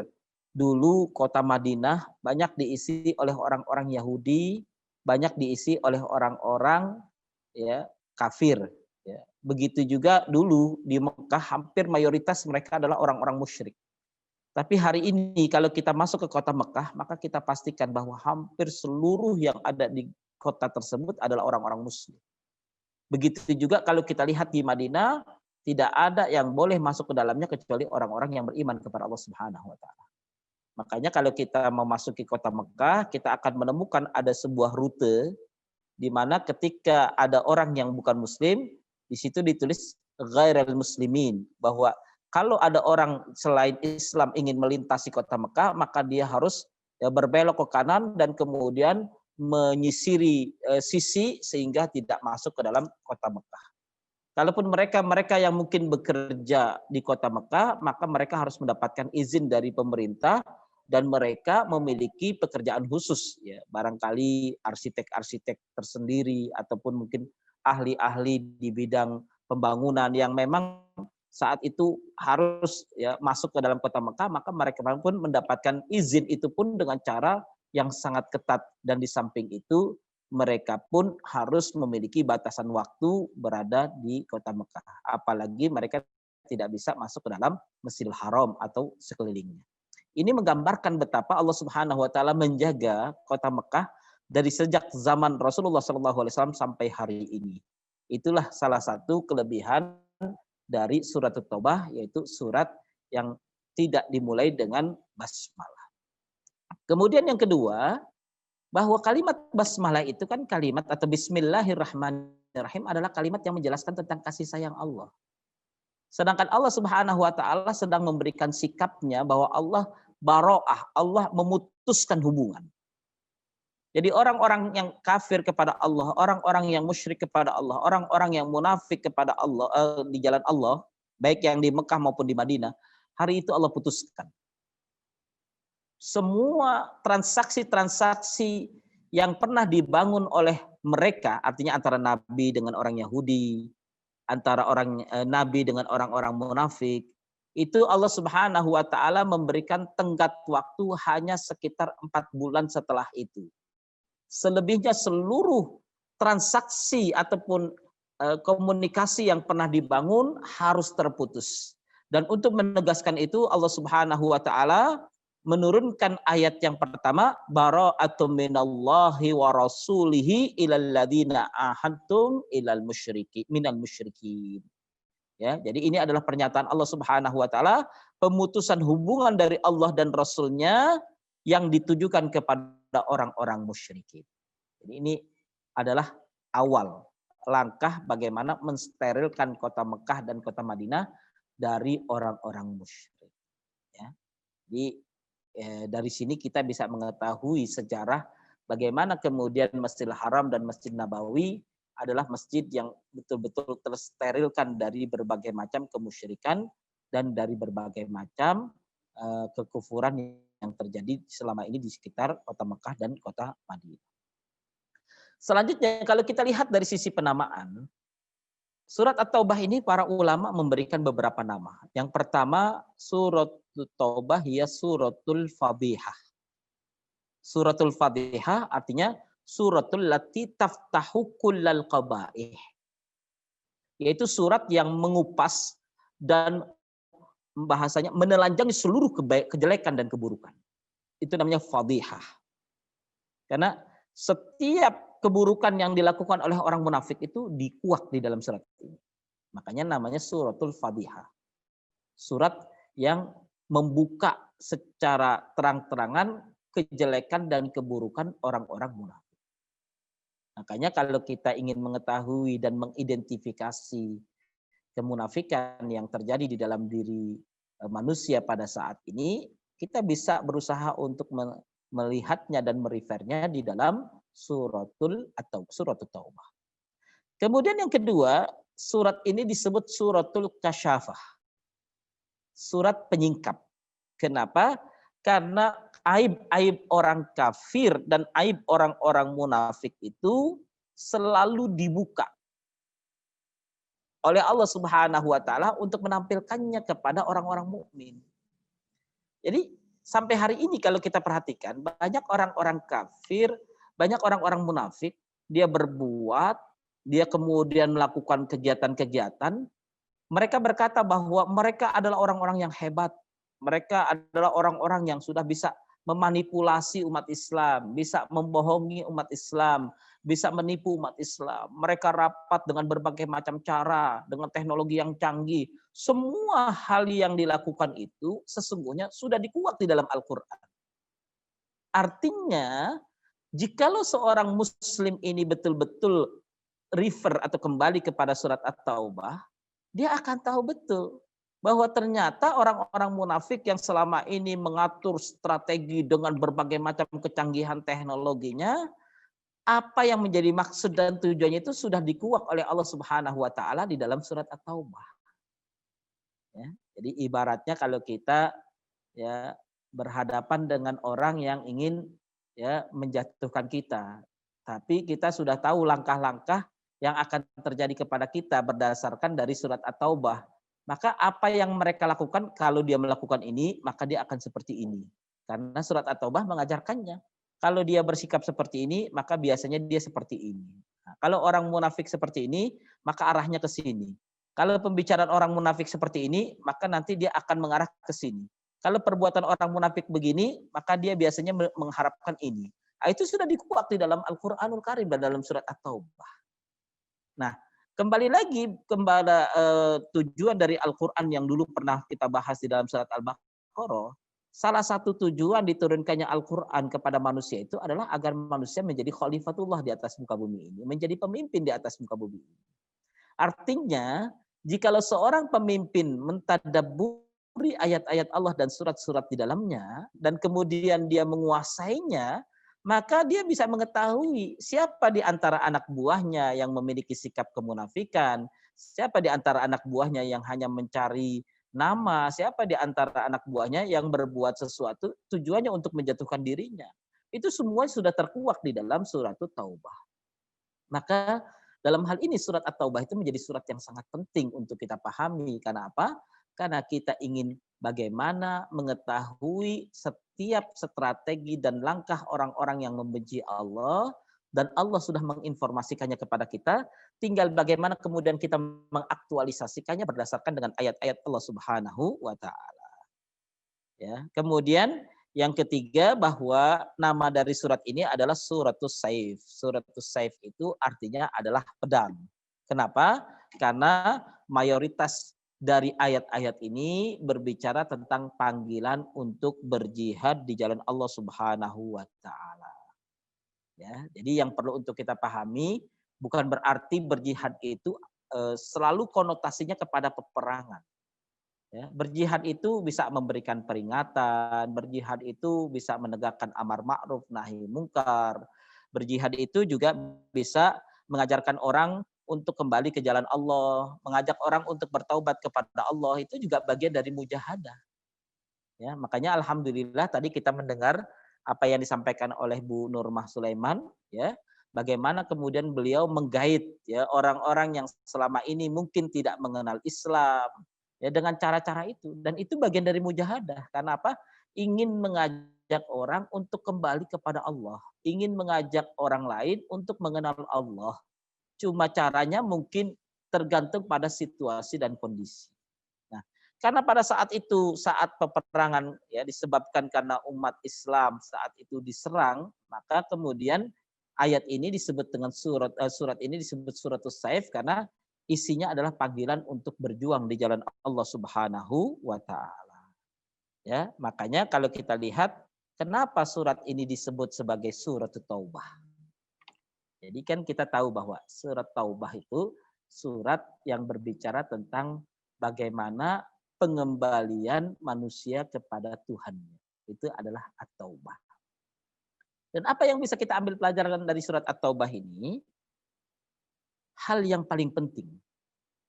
dulu kota Madinah banyak diisi oleh orang-orang Yahudi, banyak diisi oleh orang-orang ya kafir. Ya. Begitu juga dulu di Mekah hampir mayoritas mereka adalah orang-orang musyrik. Tapi hari ini kalau kita masuk ke kota Mekah, maka kita pastikan bahwa hampir seluruh yang ada di kota tersebut adalah orang-orang muslim. Begitu juga kalau kita lihat di Madinah, Tidak ada yang boleh masuk ke dalamnya kecuali orang-orang yang beriman kepada Allah Subhanahu wa taala. Makanya kalau kita memasuki kota Mekah, kita akan menemukan ada sebuah rute di mana ketika ada orang yang bukan muslim, di situ ditulis ghairal muslimin, bahwa kalau ada orang selain Islam ingin melintasi kota Mekah, maka dia harus berbelok ke kanan dan kemudian menyisiri sisi sehingga tidak masuk ke dalam kota Mekah. Kalaupun mereka yang mungkin bekerja di kota Mekah, maka mereka harus mendapatkan izin dari pemerintah dan mereka memiliki pekerjaan khusus, ya, barangkali arsitek-arsitek tersendiri ataupun mungkin ahli-ahli di bidang pembangunan yang memang saat itu harus ya masuk ke dalam kota Mekah, maka mereka pun mendapatkan izin itu pun dengan cara yang sangat ketat, dan di samping itu mereka pun harus memiliki batasan waktu berada di kota Mekah. Apalagi mereka tidak bisa masuk ke dalam Masjidil Haram atau sekelilingnya. Ini menggambarkan betapa Allah Subhanahu wa taala menjaga kota Mekah dari sejak zaman Rasulullah SAW sampai hari ini. Itulah salah satu kelebihan dari surat At-Taubah, yaitu surat yang tidak dimulai dengan basmalah. Kemudian yang kedua, bahwa kalimat basmalah itu kan kalimat atau bismillahirrahmanirrahim adalah kalimat yang menjelaskan tentang kasih sayang Allah. Sedangkan Allah Subhanahu wa taala sedang memberikan sikapnya bahwa Allah baro'ah, Allah memutuskan hubungan. Jadi orang-orang yang kafir kepada Allah, orang-orang yang musyrik kepada Allah, orang-orang yang munafik kepada Allah di jalan Allah, baik yang di Mekah maupun di Madinah, hari itu Allah putuskan. Semua transaksi-transaksi yang pernah dibangun oleh mereka, artinya antara Nabi dengan orang Yahudi, antara Nabi dengan orang-orang munafik, itu Allah Subhanahu wa taala memberikan tenggat waktu hanya sekitar 4 bulan setelah itu. Selebihnya seluruh transaksi ataupun komunikasi yang pernah dibangun harus terputus. Dan untuk menegaskan itu Allah Subhanahu wa taala menurunkan ayat yang pertama, bara'atum minallahi wa rasulihi ilal ladzina ahadtum minal musyrikin. Ya, jadi ini adalah pernyataan Allah Subhanahu wa taala, pemutusan hubungan dari Allah dan Rasulnya yang ditujukan kepada orang-orang musyrikin. Jadi ini adalah awal langkah bagaimana mensterilkan kota Mekah dan kota Madinah dari orang-orang musyrik. Ya. Jadi dari sini kita bisa mengetahui sejarah bagaimana kemudian Masjidil Haram dan Masjid Nabawi adalah masjid yang betul-betul tersterilkan dari berbagai macam kemusyrikan dan dari berbagai macam kekufuran yang terjadi selama ini di sekitar kota Mekah dan kota Madinah. Selanjutnya kalau kita lihat dari sisi penamaan, surat At-Taubah ini para ulama memberikan beberapa nama. Yang pertama, surat At-Taubah ya suratul Fadhihah. Suratul Fadhihah artinya suratul lati taftahu kullal qabaih. Yaitu surat yang mengupas dan bahasanya menelanjangi seluruh kejelekan dan keburukan. Itu namanya Fadhihah. Karena setiap keburukan yang dilakukan oleh orang munafik itu dikuak di dalam surat ini. Makanya namanya suratul Fadhihah. Surat yang membuka secara terang-terangan kejelekan dan keburukan orang-orang munafik. Makanya kalau kita ingin mengetahui dan mengidentifikasi kemunafikan yang terjadi di dalam diri manusia pada saat ini, kita bisa berusaha untuk melihatnya dan merefernya di dalam suratul Taubah. Kemudian yang kedua, surat ini disebut suratul Kasyafah. Surat penyingkap. Kenapa? Karena aib-aib orang kafir dan aib orang-orang munafik itu selalu dibuka oleh Allah Subhanahu wa taala untuk menampilkannya kepada orang-orang mukmin. Jadi sampai hari ini kalau kita perhatikan, banyak orang-orang kafir, banyak orang-orang munafik, dia berbuat, dia kemudian melakukan kegiatan-kegiatan, mereka berkata bahwa mereka adalah orang-orang yang hebat. Mereka adalah orang-orang yang sudah bisa memanipulasi umat Islam, bisa membohongi umat Islam, bisa menipu umat Islam. Mereka rapat dengan berbagai macam cara, dengan teknologi yang canggih. Semua hal yang dilakukan itu sesungguhnya sudah dikuak di dalam Al-Quran. Artinya, jikalau seorang muslim ini betul-betul refer atau kembali kepada surat At-Taubah, dia akan tahu betul bahwa ternyata orang-orang munafik yang selama ini mengatur strategi dengan berbagai macam kecanggihan teknologinya, apa yang menjadi maksud dan tujuannya itu sudah dikuak oleh Allah Subhanahu wa taala di dalam surat At-Taubah. Ya, jadi ibaratnya kalau kita ya berhadapan dengan orang yang ingin ya menjatuhkan kita, tapi kita sudah tahu langkah-langkah yang akan terjadi kepada kita berdasarkan dari surat At-Taubah. Maka apa yang mereka lakukan kalau dia melakukan ini, maka dia akan seperti ini. Karena surat At-Taubah mengajarkannya. Kalau dia bersikap seperti ini, maka biasanya dia seperti ini. Nah, kalau orang munafik seperti ini, maka arahnya ke sini. Kalau pembicaraan orang munafik seperti ini, maka nanti dia akan mengarah ke sini. Kalau perbuatan orang munafik begini, maka dia biasanya mengharapkan ini. Nah, itu sudah dikuak di dalam Al-Quranul Karim dan dalam surat At-Taubah. Nah, kembali lagi kepada tujuan dari Al-Quran yang dulu pernah kita bahas di dalam surat Al-Baqarah. Salah satu tujuan diturunkannya Al-Quran kepada manusia itu adalah agar manusia menjadi khalifatullah di atas muka bumi ini. Menjadi pemimpin di atas muka bumi ini. Artinya, jikalau seorang pemimpin mentadabburi ayat-ayat Allah dan surat-surat di dalamnya, dan kemudian dia menguasainya, maka dia bisa mengetahui siapa di antara anak buahnya yang memiliki sikap kemunafikan, siapa di antara anak buahnya yang hanya mencari nama, siapa di antara anak buahnya yang berbuat sesuatu tujuannya untuk menjatuhkan dirinya. Itu semua sudah terkuak di dalam surat At-Taubah. Maka dalam hal ini surat At-Taubah itu menjadi surat yang sangat penting untuk kita pahami. Karena apa? Karena kita ingin bagaimana mengetahui setiap strategi dan langkah orang-orang yang membenci Allah, dan Allah sudah menginformasikannya kepada kita, tinggal bagaimana kemudian kita mengaktualisasikannya berdasarkan dengan ayat-ayat Allah Subhanahu wa taala. Ya, kemudian yang ketiga bahwa nama dari surat ini adalah Suratus Saif. Suratus Saif itu artinya adalah pedang. Kenapa? Karena mayoritas dari ayat-ayat ini berbicara tentang panggilan untuk berjihad di jalan Allah Subhanahu wa taala. Ya, jadi yang perlu untuk kita pahami bukan berarti berjihad itu selalu konotasinya kepada peperangan. Ya, berjihad itu bisa memberikan peringatan, berjihad itu bisa menegakkan amar ma'ruf nahi mungkar. Berjihad itu juga bisa mengajarkan orang untuk kembali ke jalan Allah, mengajak orang untuk bertaubat kepada Allah, itu juga bagian dari mujahadah. Ya, makanya alhamdulillah tadi kita mendengar apa yang disampaikan oleh Bu Nurmah Sulaiman, ya, bagaimana kemudian beliau menggait ya orang-orang yang selama ini mungkin tidak mengenal Islam ya dengan cara-cara itu, dan itu bagian dari mujahadah. Karena apa? Ingin mengajak orang untuk kembali kepada Allah, ingin mengajak orang lain untuk mengenal Allah. Cuma caranya mungkin tergantung pada situasi dan kondisi. Karena pada saat itu, saat peperangan ya disebabkan karena umat Islam saat itu diserang, maka kemudian ayat ini disebut dengan surat ini disebut Suratus Saif karena isinya adalah panggilan untuk berjuang di jalan Allah Subhanahu wa taala. Ya, makanya kalau kita lihat kenapa surat ini disebut sebagai surat Taubah. Jadi kan kita tahu bahwa surat Taubah itu surat yang berbicara tentang bagaimana pengembalian manusia kepada Tuhannya. Itu adalah At-Taubah. Dan apa yang bisa kita ambil pelajaran dari surat At-Taubah ini? Hal yang paling penting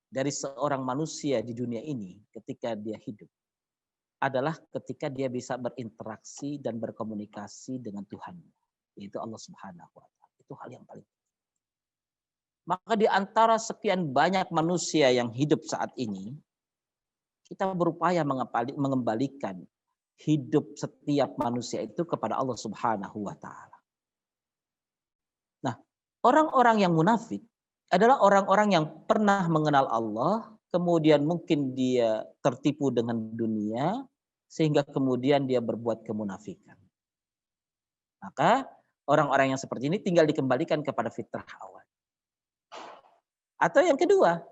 dari seorang manusia di dunia ini ketika dia hidup adalah ketika dia bisa berinteraksi dan berkomunikasi dengan Tuhan, yaitu Allah Subhanahu wa taala. Itu hal yang paling penting. Maka di antara sekian banyak manusia yang hidup saat ini, kita berupaya mengembalikan hidup setiap manusia itu kepada Allah Subhanahu wa taala. Nah, orang-orang yang munafik adalah orang-orang yang pernah mengenal Allah, kemudian mungkin dia tertipu dengan dunia, sehingga kemudian dia berbuat kemunafikan. Maka Orang-orang yang seperti ini tinggal dikembalikan kepada fitrah awal. Atau yang kedua,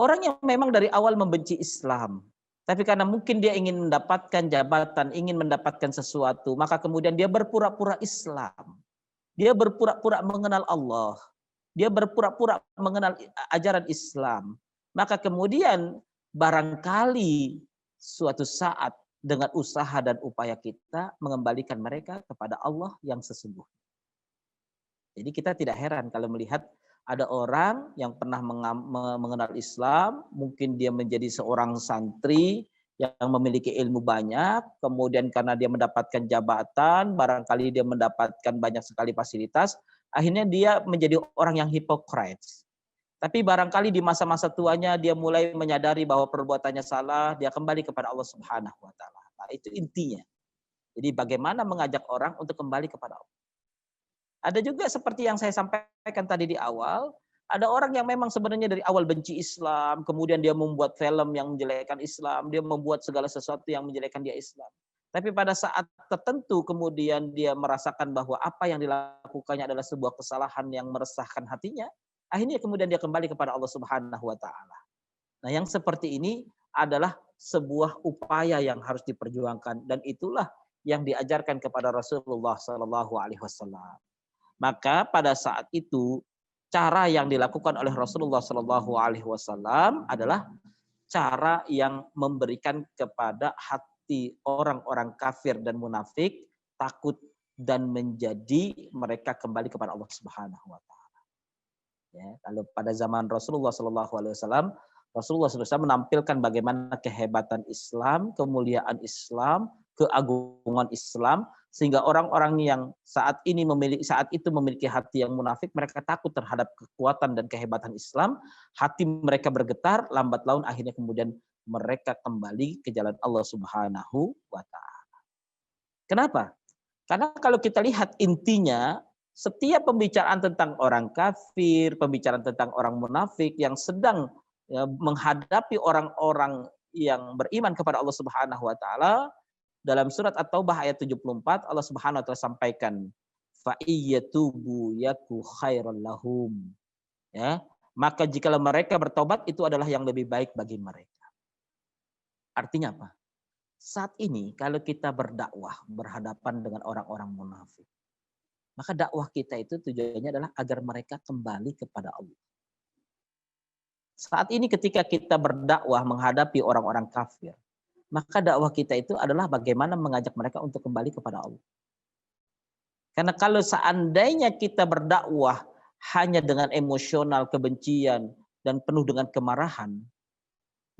orang yang memang dari awal membenci Islam, tapi karena mungkin dia ingin mendapatkan jabatan, ingin mendapatkan sesuatu, maka kemudian dia berpura-pura Islam. Dia berpura-pura mengenal Allah. Dia berpura-pura mengenal ajaran Islam. Maka kemudian barangkali suatu saat dengan usaha dan upaya kita mengembalikan mereka kepada Allah yang sesungguhnya. Jadi kita tidak heran kalau melihat ada orang yang pernah mengenal Islam, mungkin dia menjadi seorang santri yang memiliki ilmu banyak, kemudian karena dia mendapatkan jabatan, barangkali dia mendapatkan banyak sekali fasilitas, akhirnya dia menjadi orang yang hipokrit. Tapi barangkali di masa-masa tuanya dia mulai menyadari bahwa perbuatannya salah, dia kembali kepada Allah Subhanahu wa taala. Nah, itu intinya. Jadi bagaimana mengajak orang untuk kembali kepada Allah. Ada juga seperti yang saya sampaikan tadi di awal, ada orang yang memang sebenarnya dari awal benci Islam, kemudian dia membuat film yang menjelekkan Islam, dia membuat segala sesuatu yang menjelekkan dia Islam. Tapi pada saat tertentu kemudian dia merasakan bahwa apa yang dilakukannya adalah sebuah kesalahan yang meresahkan hatinya, akhirnya kemudian dia kembali kepada Allah Subhanahu wa taala. Nah, yang seperti ini adalah sebuah upaya yang harus diperjuangkan dan itulah yang diajarkan kepada Rasulullah sallallahu alaihi wasallam. Maka pada saat itu cara yang dilakukan oleh Rasulullah Shallallahu Alaihi Wasallam adalah cara yang memberikan kepada hati orang-orang kafir dan munafik takut dan menjadi mereka kembali kepada Allah Subhanahu Wa Taala. Ya, kalau pada zaman Rasulullah Shallallahu Alaihi Wasallam, Rasulullah SAW menampilkan bagaimana kehebatan Islam, kemuliaan Islam, keagungan Islam, sehingga orang-orang yang saat itu memiliki hati yang munafik, mereka takut terhadap kekuatan dan kehebatan Islam, hati mereka bergetar, lambat laun akhirnya kemudian mereka kembali ke jalan Allah Subhanahu wa taala. Kenapa? Karena kalau kita lihat intinya, setiap pembicaraan tentang orang kafir, pembicaraan tentang orang munafik yang sedang menghadapi orang-orang yang beriman kepada Allah Subhanahu wa taala, dalam surat At-Taubah ayat 74 Allah Subhanahu wa taala sampaikan fa iyyatubu yaku khairal lahum. Ya, maka jika mereka bertobat itu adalah yang lebih baik bagi mereka. Artinya apa? Saat ini kalau kita berdakwah berhadapan dengan orang-orang munafik, maka dakwah kita itu tujuannya adalah agar mereka kembali kepada Allah. Saat ini ketika kita berdakwah menghadapi orang-orang kafir, maka dakwah kita itu adalah bagaimana mengajak mereka untuk kembali kepada Allah. Karena kalau seandainya kita berdakwah hanya dengan emosional, kebencian, dan penuh dengan kemarahan,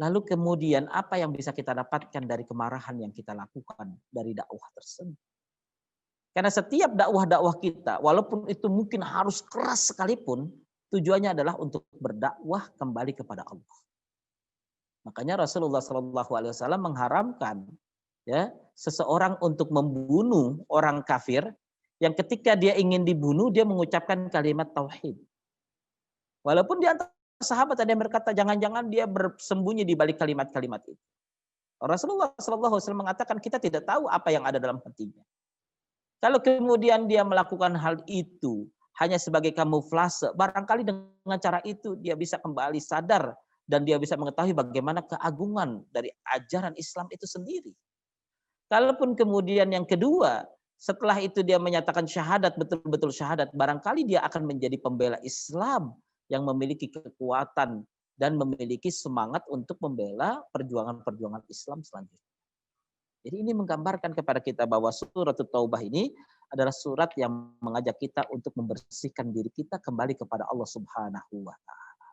lalu kemudian apa yang bisa kita dapatkan dari kemarahan yang kita lakukan dari dakwah tersebut? Karena setiap dakwah-dakwah kita, walaupun itu mungkin harus keras sekalipun, tujuannya adalah untuk berdakwah kembali kepada Allah. Makanya Rasulullah SAW mengharamkan ya seseorang untuk membunuh orang kafir yang ketika dia ingin dibunuh dia mengucapkan kalimat tauhid. Walaupun di antara sahabat ada yang berkata jangan-jangan dia bersembunyi di balik kalimat-kalimat itu. Rasulullah SAW mengatakan kita tidak tahu apa yang ada dalam hatinya. Kalau kemudian dia melakukan hal itu hanya sebagai kamuflase, barangkali dengan cara itu dia bisa kembali sadar dan dia bisa mengetahui bagaimana keagungan dari ajaran Islam itu sendiri. Kalaupun kemudian yang kedua, setelah itu dia menyatakan syahadat, betul-betul syahadat, barangkali dia akan menjadi pembela Islam yang memiliki kekuatan dan memiliki semangat untuk membela perjuangan-perjuangan Islam selanjutnya. Jadi ini menggambarkan kepada kita bahwa surat At-Taubah ini adalah surat yang mengajak kita untuk membersihkan diri kita kembali kepada Allah Subhanahu wa taala.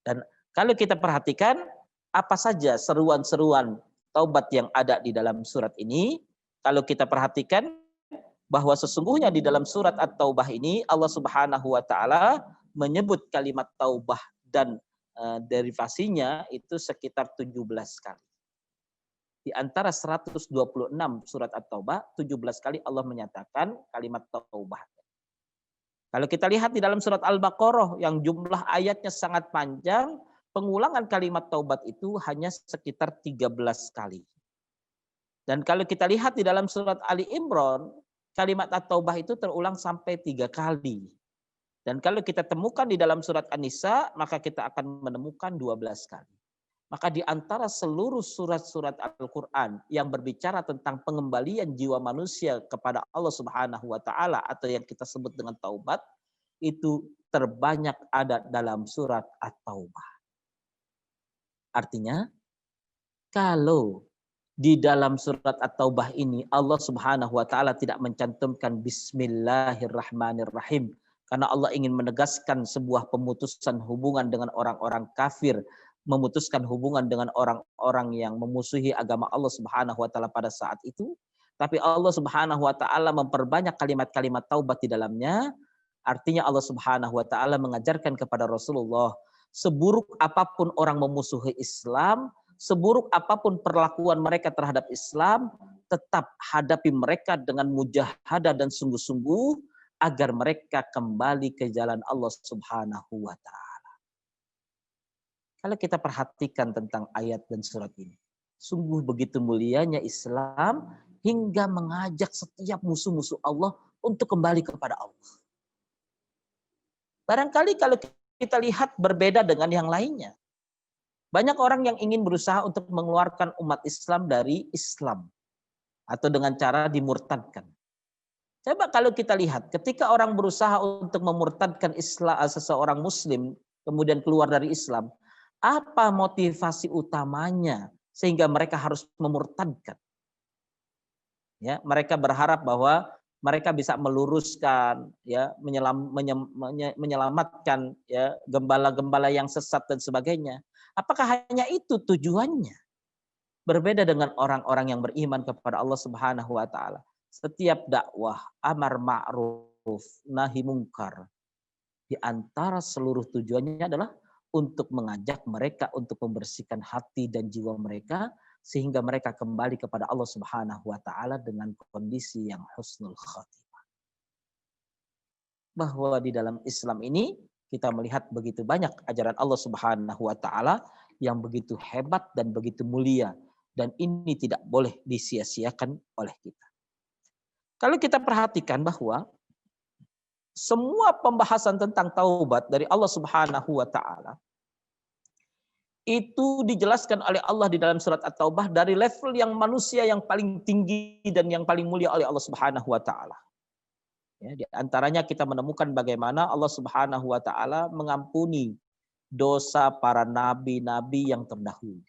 Dan kalau kita perhatikan apa saja seruan-seruan taubat yang ada di dalam surat ini, kalau kita perhatikan bahwa sesungguhnya di dalam surat At-Taubah ini Allah Subhanahu wa taala menyebut kalimat taubah dan derivasinya itu sekitar 17 kali. Di antara 126 surat At-Taubah, 17 kali Allah menyatakan kalimat taubah. Kalau kita lihat di dalam surat Al-Baqarah yang jumlah ayatnya sangat panjang, pengulangan kalimat taubat itu hanya sekitar 13 kali. Dan kalau kita lihat di dalam surat Ali Imran, kalimat at-taubah itu terulang sampai 3 kali. Dan kalau kita temukan di dalam surat An-Nisa, maka kita akan menemukan 12 kali. Maka di antara seluruh surat-surat Al-Quran yang berbicara tentang pengembalian jiwa manusia kepada Allah Subhanahu wa Ta'ala, atau yang kita sebut dengan taubat, itu terbanyak ada dalam surat At-Taubah. Artinya, kalau di dalam surat At-Taubah ini Allah Subhanahu wa Ta'ala tidak mencantumkan Bismillahirrahmanirrahim, karena Allah ingin menegaskan sebuah pemutusan hubungan dengan orang-orang kafir, memutuskan hubungan dengan orang-orang yang memusuhi agama Allah Subhanahu wa Ta'ala pada saat itu. Tapi Allah Subhanahu wa Ta'ala memperbanyak kalimat-kalimat taubat di dalamnya. Artinya Allah Subhanahu wa Ta'ala mengajarkan kepada Rasulullah, seburuk apapun orang memusuhi Islam, seburuk apapun perlakuan mereka terhadap Islam, tetap hadapi mereka dengan mujahadah dan sungguh-sungguh agar mereka kembali ke jalan Allah Subhanahu wa Ta'ala. Kalau kita perhatikan tentang ayat dan surat ini, sungguh begitu mulianya Islam hingga mengajak setiap musuh-musuh Allah untuk kembali kepada Allah. Barangkali kalau kita lihat berbeda dengan yang lainnya. Banyak orang yang ingin berusaha untuk mengeluarkan umat Islam dari Islam atau dengan cara dimurtadkan. Coba kalau kita lihat, ketika orang berusaha untuk memurtadkan Islam, seseorang Muslim kemudian keluar dari Islam, apa motivasi utamanya sehingga mereka harus memurtadkan? Ya, mereka berharap bahwa mereka bisa meluruskan, ya, menyelamatkan, ya, gembala-gembala yang sesat dan sebagainya. Apakah hanya itu tujuannya? Berbeda dengan orang-orang yang beriman kepada Allah Subhanahu wa Ta'ala. Setiap dakwah amar ma'ruf nahi mungkar, di antara seluruh tujuannya adalah untuk mengajak mereka untuk membersihkan hati dan jiwa mereka sehingga mereka kembali kepada Allah Subhanahu wa Ta'ala dengan kondisi yang husnul khatimah. Bahwa di dalam Islam ini kita melihat begitu banyak ajaran Allah Subhanahu wa Ta'ala yang begitu hebat dan begitu mulia, dan ini tidak boleh disia-siakan oleh kita. Kalau kita perhatikan bahwa semua pembahasan tentang taubat dari Allah Subhanahu wa Ta'ala itu dijelaskan oleh Allah di dalam surat At-Taubah dari level yang manusia yang paling tinggi dan yang paling mulia oleh Allah Subhanahu wa Ta'ala. Ya, di antaranya kita menemukan bagaimana Allah Subhanahu wa Ta'ala mengampuni dosa para nabi-nabi yang terdahulu.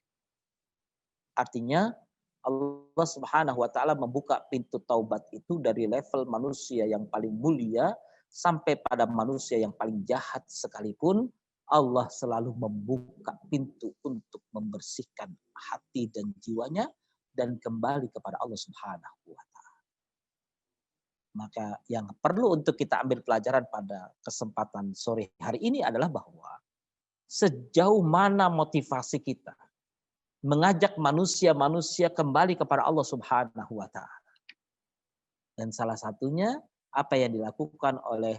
Artinya Allah Subhanahu wa Ta'ala membuka pintu taubat itu dari level manusia yang paling mulia sampai pada manusia yang paling jahat sekalipun, Allah selalu membuka pintu untuk membersihkan hati dan jiwanya dan kembali kepada Allah Subhanahu wa Ta'ala. Maka yang perlu untuk kita ambil pelajaran pada kesempatan sore hari ini adalah bahwa sejauh mana motivasi kita mengajak manusia-manusia kembali kepada Allah Subhanahu wa Ta'ala. Dan salah satunya apa yang dilakukan oleh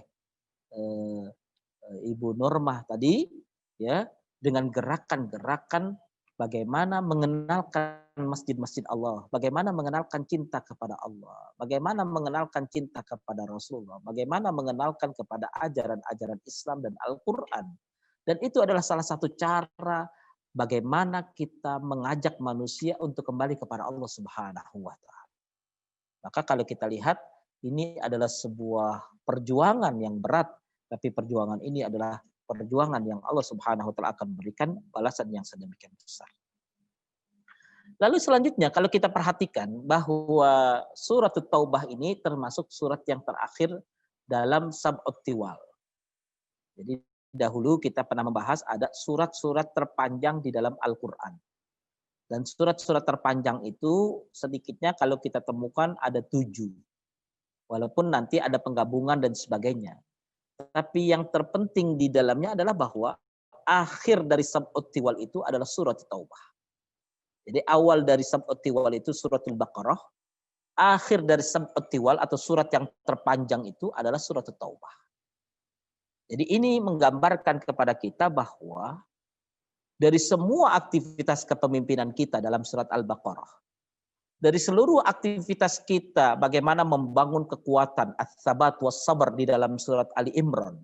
Ibu Nurmah tadi, ya, dengan gerakan-gerakan bagaimana mengenalkan masjid-masjid Allah, bagaimana mengenalkan cinta kepada Allah, bagaimana mengenalkan cinta kepada Rasulullah, bagaimana mengenalkan kepada ajaran-ajaran Islam dan Al-Quran. Dan itu adalah salah satu cara bagaimana kita mengajak manusia untuk kembali kepada Allah Subhanahu wa Ta'ala. Maka kalau kita lihat, ini adalah sebuah perjuangan yang berat, tapi perjuangan ini adalah perjuangan yang Allah Subhanahu wa Ta'ala akan berikan balasan yang sedemikian besar. Lalu selanjutnya kalau kita perhatikan bahwa surat At-Taubah ini termasuk surat yang terakhir dalam Sab'ut Tiwal. Jadi dahulu kita pernah membahas ada surat-surat terpanjang di dalam Al-Quran. Dan surat-surat terpanjang itu sedikitnya kalau kita temukan ada 7. Walaupun nanti ada penggabungan dan sebagainya. Tapi yang terpenting di dalamnya adalah bahwa akhir dari Sab'ut Tiwal itu adalah surat Taubah. Jadi awal dari Sab'ut Tiwal itu suratul Baqarah. Akhir dari Sab'ut Tiwal atau surat yang terpanjang itu adalah surat Taubah. Jadi ini menggambarkan kepada kita bahwa dari semua aktivitas kepemimpinan kita dalam surat Al-Baqarah, dari seluruh aktivitas kita, bagaimana membangun kekuatan as-sabat was sabar di dalam surat Ali Imran.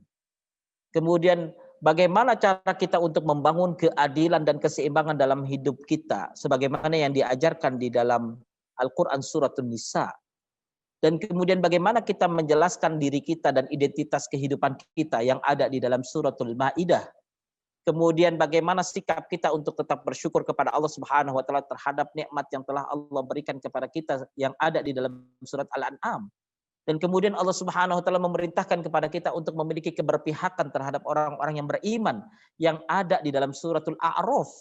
Kemudian bagaimana cara kita untuk membangun keadilan dan keseimbangan dalam hidup kita, sebagaimana yang diajarkan di dalam Al-Quran surat An-Nisa. Dan kemudian bagaimana kita menjelaskan diri kita dan identitas kehidupan kita yang ada di dalam suratul Maidah. Kemudian bagaimana sikap kita untuk tetap bersyukur kepada Allah Subhanahu wa taala terhadap nikmat yang telah Allah berikan kepada kita yang ada di dalam surat Al-An'am. Dan kemudian Allah Subhanahu wa taala memerintahkan kepada kita untuk memiliki keberpihakan terhadap orang-orang yang beriman yang ada di dalam suratul A'raf.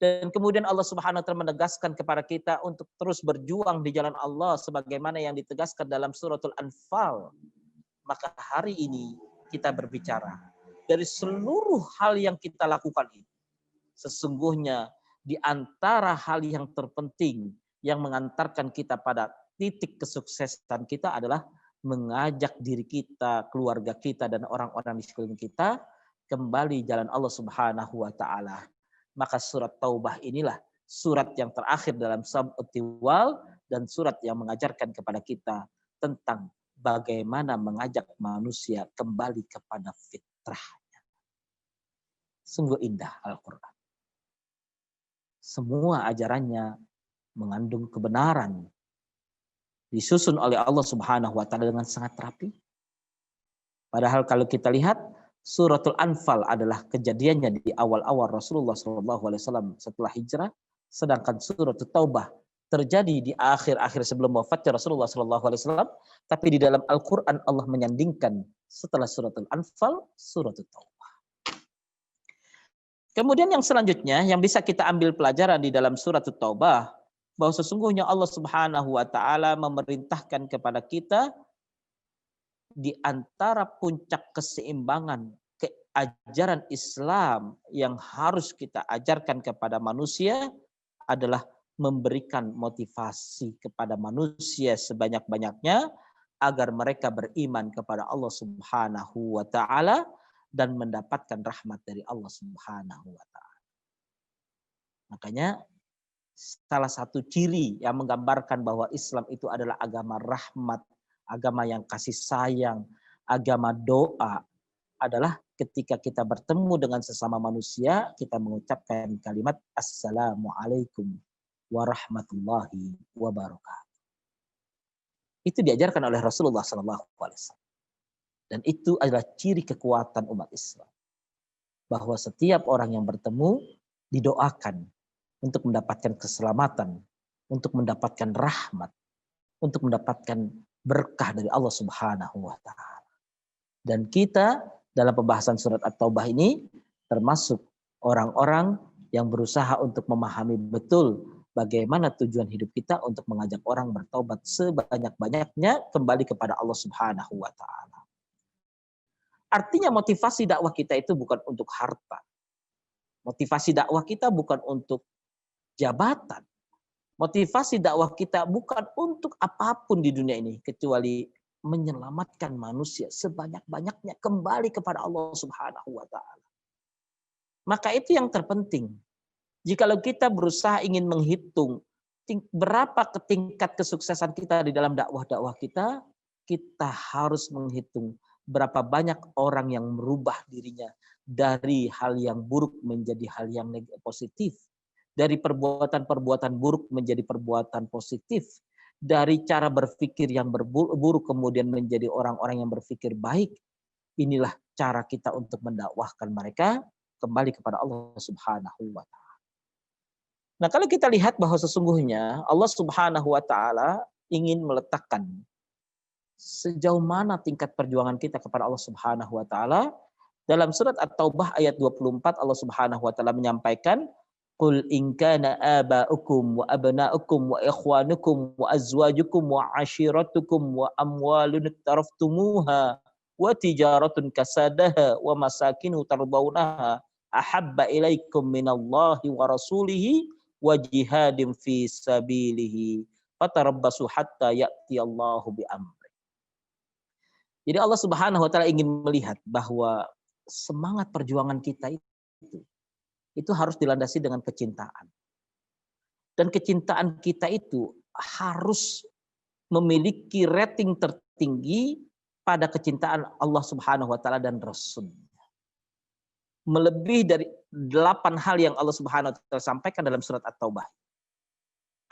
Dan kemudian Allah Subhanahu wa taala menegaskan kepada kita untuk terus berjuang di jalan Allah sebagaimana yang ditegaskan dalam suratul Anfal. Maka hari ini kita berbicara dari seluruh hal yang kita lakukan ini. Sesungguhnya di antara hal yang terpenting yang mengantarkan kita pada titik kesuksesan kita adalah mengajak diri kita, keluarga kita, dan orang-orang di sekeliling kita kembali jalan Allah Subhanahu wa taala. Maka surat Taubah inilah surat yang terakhir dalam Sab'ut Tiwal dan surat yang mengajarkan kepada kita tentang bagaimana mengajak manusia kembali kepada fitrahnya. Sungguh indah Al-Quran. Semua ajarannya mengandung kebenaran. Disusun oleh Allah Subhanahu wa taala dengan sangat rapi. Padahal kalau kita lihat Suratul Anfal adalah kejadiannya di awal-awal Rasulullah SAW setelah hijrah, sedangkan Suratul Taubah terjadi di akhir-akhir sebelum wafatnya Rasulullah SAW. Tapi di dalam Al-Quran Allah menyandingkan setelah Suratul Anfal, Suratul Taubah. Kemudian yang selanjutnya yang bisa kita ambil pelajaran di dalam Suratul Taubah, bahwa sesungguhnya Allah Subhanahu wa taala memerintahkan kepada kita di antara puncak keseimbangan ajaran Islam yang harus kita ajarkan kepada manusia adalah memberikan motivasi kepada manusia sebanyak-banyaknya agar mereka beriman kepada Allah Subhanahu wa taala dan mendapatkan rahmat dari Allah Subhanahu wa taala. Makanya salah satu ciri yang menggambarkan bahwa Islam itu adalah agama rahmat, agama yang kasih sayang, agama doa adalah ketika kita bertemu dengan sesama manusia, kita mengucapkan kalimat Assalamualaikum warahmatullahi wabarakatuh. Itu diajarkan oleh Rasulullah SAW. Dan itu adalah ciri kekuatan umat Islam. Bahwa setiap orang yang bertemu didoakan untuk mendapatkan keselamatan, untuk mendapatkan rahmat, untuk mendapatkan berkah dari Allah Subhanahu wa taala. Dan kita dalam pembahasan surat At-Taubah ini termasuk orang-orang yang berusaha untuk memahami betul bagaimana tujuan hidup kita untuk mengajak orang bertaubat sebanyak-banyaknya kembali kepada Allah Subhanahu wa taala. Artinya motivasi dakwah kita itu bukan untuk harta. Motivasi dakwah kita bukan untuk jabatan. Motivasi dakwah kita bukan untuk apapun di dunia ini kecuali menyelamatkan manusia sebanyak-banyaknya kembali kepada Allah Subhanahu wa taala. Maka itu yang terpenting. Jikalau kita berusaha ingin menghitung berapa tingkat kesuksesan kita di dalam dakwah-dakwah kita, kita harus menghitung berapa banyak orang yang merubah dirinya dari hal yang buruk menjadi hal yang positif. Dari perbuatan-perbuatan buruk menjadi perbuatan positif. Dari cara berpikir yang buruk kemudian menjadi orang-orang yang berpikir baik. Inilah cara kita untuk mendakwahkan mereka kembali kepada Allah Subhanahu wa taala. Nah, kalau kita lihat bahwa sesungguhnya Allah Subhanahu wa taala ingin meletakkan sejauh mana tingkat perjuangan kita kepada Allah Subhanahu wa taala. Dalam surat At-Taubah ayat 24 Allah Subhanahu wa taala menyampaikan Qul in kana aba'ukum wa abna'ukum wa ikhwanukum wa azwajukum wa ashiratukum wa amwalun iktaraftumuha wa tijaratun kasadaha wa masakinu tardawnaha ahabba ilaikum minallahi wa rasulihi wa jihadin fi sabilihi fatarabbasu hatta ya'ti Allahu bi amri. Jadi Allah Subhanahu wa taala ingin melihat bahwa semangat perjuangan kita itu harus dilandasi dengan kecintaan. Dan kecintaan kita itu harus memiliki rating tertinggi pada kecintaan Allah Subhanahu wa taala dan Rasul. Melebihi dari 8 hal yang Allah Subhanahu wa taala sampaikan dalam surat At-Taubah.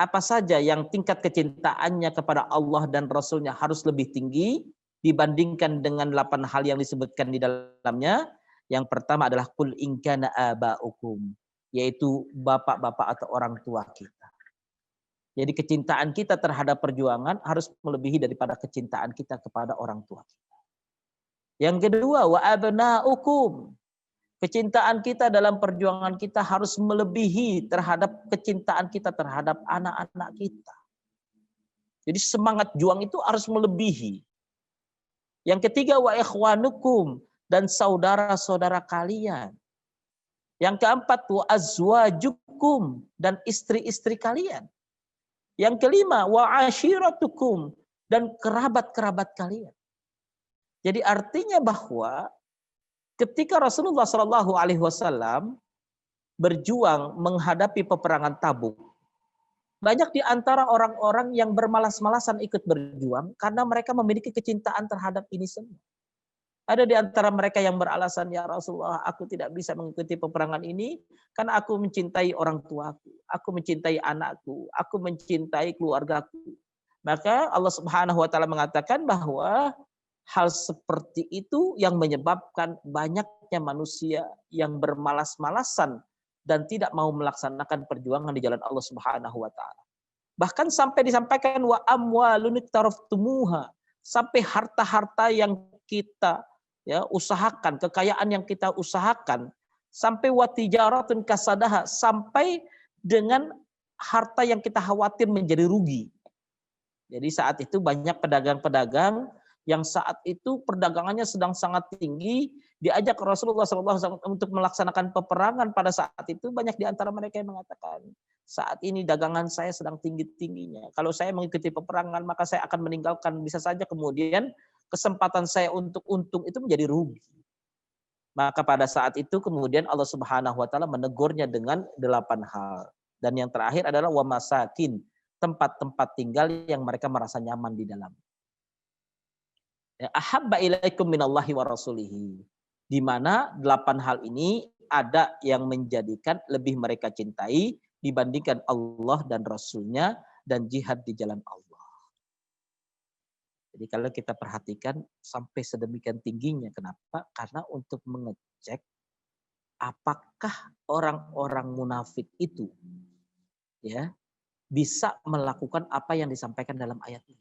Apa saja yang tingkat kecintaannya kepada Allah dan Rasulnya harus lebih tinggi dibandingkan dengan 8 hal yang disebutkan di dalamnya. Yang pertama adalah qul in kana aba'ukum, yaitu bapak-bapak atau orang tua kita. Jadi kecintaan kita terhadap perjuangan harus melebihi daripada kecintaan kita kepada orang tua kita. Yang kedua, wa abna'ukum. Kecintaan kita dalam perjuangan kita harus melebihi terhadap kecintaan kita terhadap anak-anak kita. Jadi semangat juang itu harus melebihi. Yang ketiga, wa ikhwanukum, dan saudara-saudara kalian. Yang keempat, wa azwajukum, dan istri-istri kalian. Yang kelima, wa ashiratukum, dan kerabat-kerabat kalian. Jadi artinya bahwa ketika Rasulullah SAW berjuang menghadapi peperangan Tabuk, banyak di antara orang-orang yang bermalas-malasan ikut berjuang karena mereka memiliki kecintaan terhadap ini semua. Ada di antara mereka yang beralasan, ya Rasulullah, aku tidak bisa mengikuti peperangan ini karena aku mencintai orang tuaku, aku mencintai anakku, aku mencintai keluargaku. Maka Allah Subhanahu wa taala mengatakan bahwa hal seperti itu yang menyebabkan banyaknya manusia yang bermalas-malasan dan tidak mau melaksanakan perjuangan di jalan Allah Subhanahu wa taala. Bahkan sampai disampaikan wa amwalun taraftumuha, sampai harta-harta yang kita usahakan, kekayaan yang kita usahakan, sampai wa tijaratun kasadaha, sampai dengan harta yang kita khawatir menjadi rugi. Jadi saat itu banyak pedagang-pedagang yang saat itu perdagangannya sedang sangat tinggi, diajak Rasulullah SAW untuk melaksanakan peperangan pada saat itu, banyak di antara mereka yang mengatakan, saat ini dagangan saya sedang tinggi-tingginya. Kalau saya mengikuti peperangan, maka saya akan meninggalkan, bisa saja kemudian kesempatan saya untuk untung itu menjadi rugi. Maka pada saat itu kemudian Allah Subhanahu wa taala menegurnya dengan 8 hal. Dan yang terakhir adalah wa masakin, tempat-tempat tinggal yang mereka merasa nyaman di dalam. Ahabba ilaikum minallahi wa rasulihi. Di mana 8 hal ini ada yang menjadikan lebih mereka cintai dibandingkan Allah dan Rasulnya dan jihad di jalan Allah. Jadi kalau kita perhatikan sampai sedemikian tingginya, kenapa? Karena untuk mengecek apakah orang-orang munafik itu bisa melakukan apa yang disampaikan dalam ayat ini.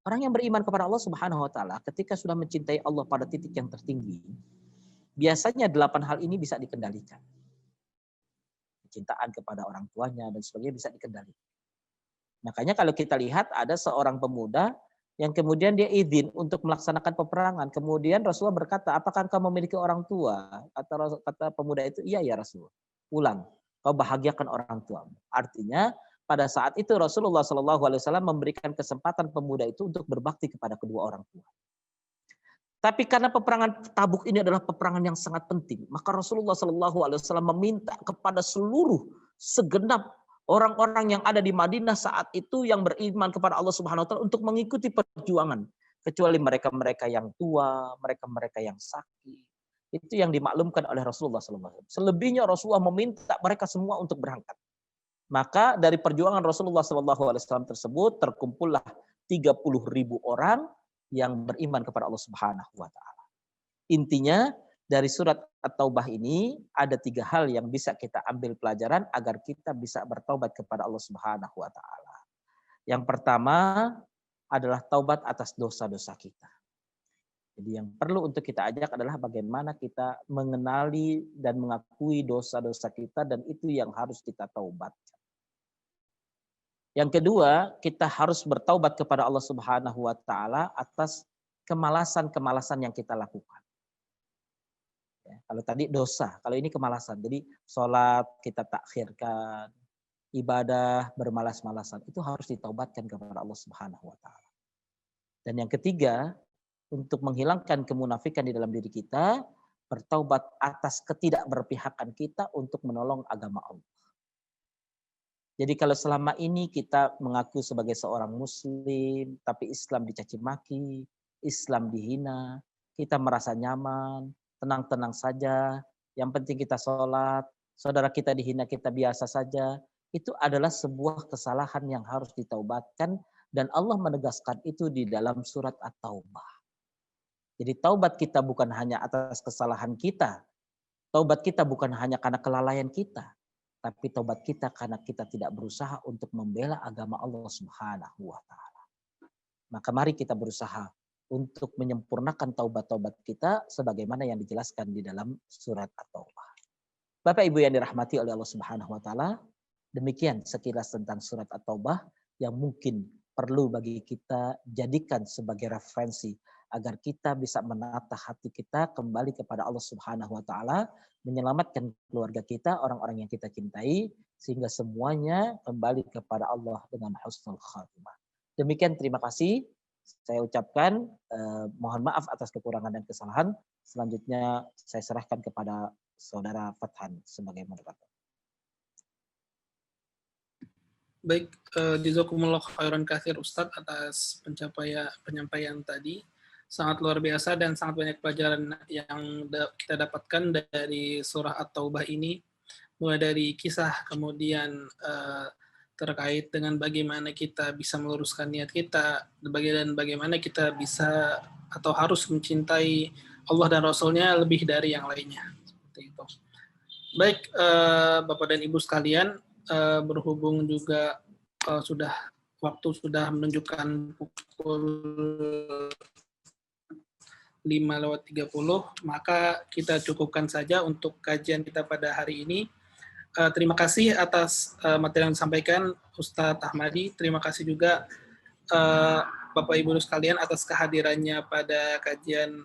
Orang yang beriman kepada Allah Subhanahu wa taala ketika sudah mencintai Allah pada titik yang tertinggi, biasanya 8 hal ini bisa dikendalikan. Kecintaan kepada orang tuanya dan sebagainya bisa dikendalikan. Makanya kalau kita lihat ada seorang pemuda yang kemudian dia izin untuk melaksanakan peperangan. Kemudian Rasulullah berkata, apakah engkau memiliki orang tua? Kata pemuda itu, iya ya Rasulullah. Pulang, kau bahagiakan orang tuamu. Artinya pada saat itu Rasulullah SAW memberikan kesempatan pemuda itu untuk berbakti kepada kedua orang tua. Tapi karena peperangan Tabuk ini adalah peperangan yang sangat penting, maka Rasulullah SAW meminta kepada seluruh segenap orang-orang yang ada di Madinah saat itu yang beriman kepada Allah Subhanahu wa taala untuk mengikuti perjuangan, kecuali mereka-mereka yang tua, mereka-mereka yang sakit. Itu yang dimaklumkan oleh Rasulullah SAW. Selebihnya Rasulullah meminta mereka semua untuk berangkat. Maka dari perjuangan Rasulullah SAW tersebut terkumpullah 30.000 orang yang beriman kepada Allah Subhanahu wa taala. Intinya dari surat At-Taubah ini ada 3 hal yang bisa kita ambil pelajaran agar kita bisa bertaubat kepada Allah Subhanahu wa taala. Yang pertama adalah taubat atas dosa-dosa kita. Jadi yang perlu untuk kita ajak adalah bagaimana kita mengenali dan mengakui dosa-dosa kita, dan itu yang harus kita taubatkan. Yang kedua, kita harus bertaubat kepada Allah Subhanahu wa taala atas kemalasan-kemalasan yang kita lakukan. Ya, kalau tadi dosa, kalau ini kemalasan. Jadi sholat kita takhirkan, ibadah bermalas-malasan, itu harus ditaubatkan kepada Allah Subhanahu wa taala. Dan yang ketiga, untuk menghilangkan kemunafikan di dalam diri kita, bertaubat atas ketidakberpihakan kita untuk menolong agama Allah. Jadi kalau selama ini kita mengaku sebagai seorang muslim, tapi Islam dicaci maki, Islam dihina, kita merasa nyaman, tenang-tenang saja, yang penting kita sholat, saudara kita dihina kita biasa saja, itu adalah sebuah kesalahan yang harus ditaubatkan, dan Allah menegaskan itu di dalam surat At-Taubah. Jadi taubat kita bukan hanya atas kesalahan kita, taubat kita bukan hanya karena kelalaian kita, tapi taubat kita karena kita tidak berusaha untuk membela agama Allah Subhanahu wa taala. Maka mari kita berusaha untuk menyempurnakan taubat-taubat kita sebagaimana yang dijelaskan di dalam surat At-Taubah. Bapak Ibu yang dirahmati oleh Allah Subhanahu wa taala, demikian sekilas tentang surat At-Taubah yang mungkin perlu bagi kita jadikan sebagai referensi agar kita bisa menata hati kita kembali kepada Allah Subhanahu wa taala, menyelamatkan keluarga kita, orang-orang yang kita cintai, sehingga semuanya kembali kepada Allah dengan husnul khatimah. Demikian, terima kasih. Saya ucapkan mohon maaf atas kekurangan dan kesalahan. Selanjutnya saya serahkan kepada Saudara Fathan sebagai moderator. Baik, jazakumullah khairan katsir Ustadz atas penyampaian tadi. Sangat luar biasa dan sangat banyak pelajaran yang kita dapatkan dari surah At-Taubah ini, mulai dari kisah, kemudian terkait dengan bagaimana kita bisa meluruskan niat kita, dan bagaimana kita bisa atau harus mencintai Allah dan Rasul-Nya lebih dari yang lainnya. Seperti itu. Baik, Bapak dan Ibu sekalian, berhubung juga waktu sudah menunjukkan pukul 5:30, maka kita cukupkan saja untuk kajian kita pada hari ini. Terima kasih atas materi yang disampaikan Ustadz Ahmadi. Terima kasih juga Bapak Ibu sekalian atas kehadirannya pada kajian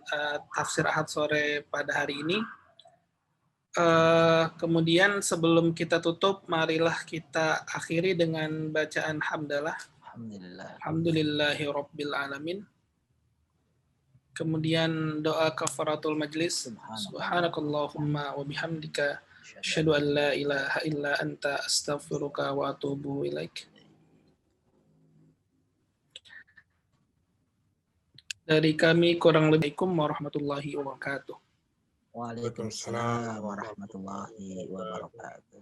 Tafsir Ahad sore pada hari ini. Kemudian sebelum kita tutup, marilah kita akhiri dengan bacaan hamdalah. Alhamdulillahi Rabbil Kemudian doa kafaratul majlis. Subhanakallahumma wa bihamdika asyhadu an la ilaha illa anta astaghfiruka wa atubu ilaik. Dari kami kurang lebih warahmatullahi wabarakatuh. Waalaikumsalam warahmatullahi wabarakatuh.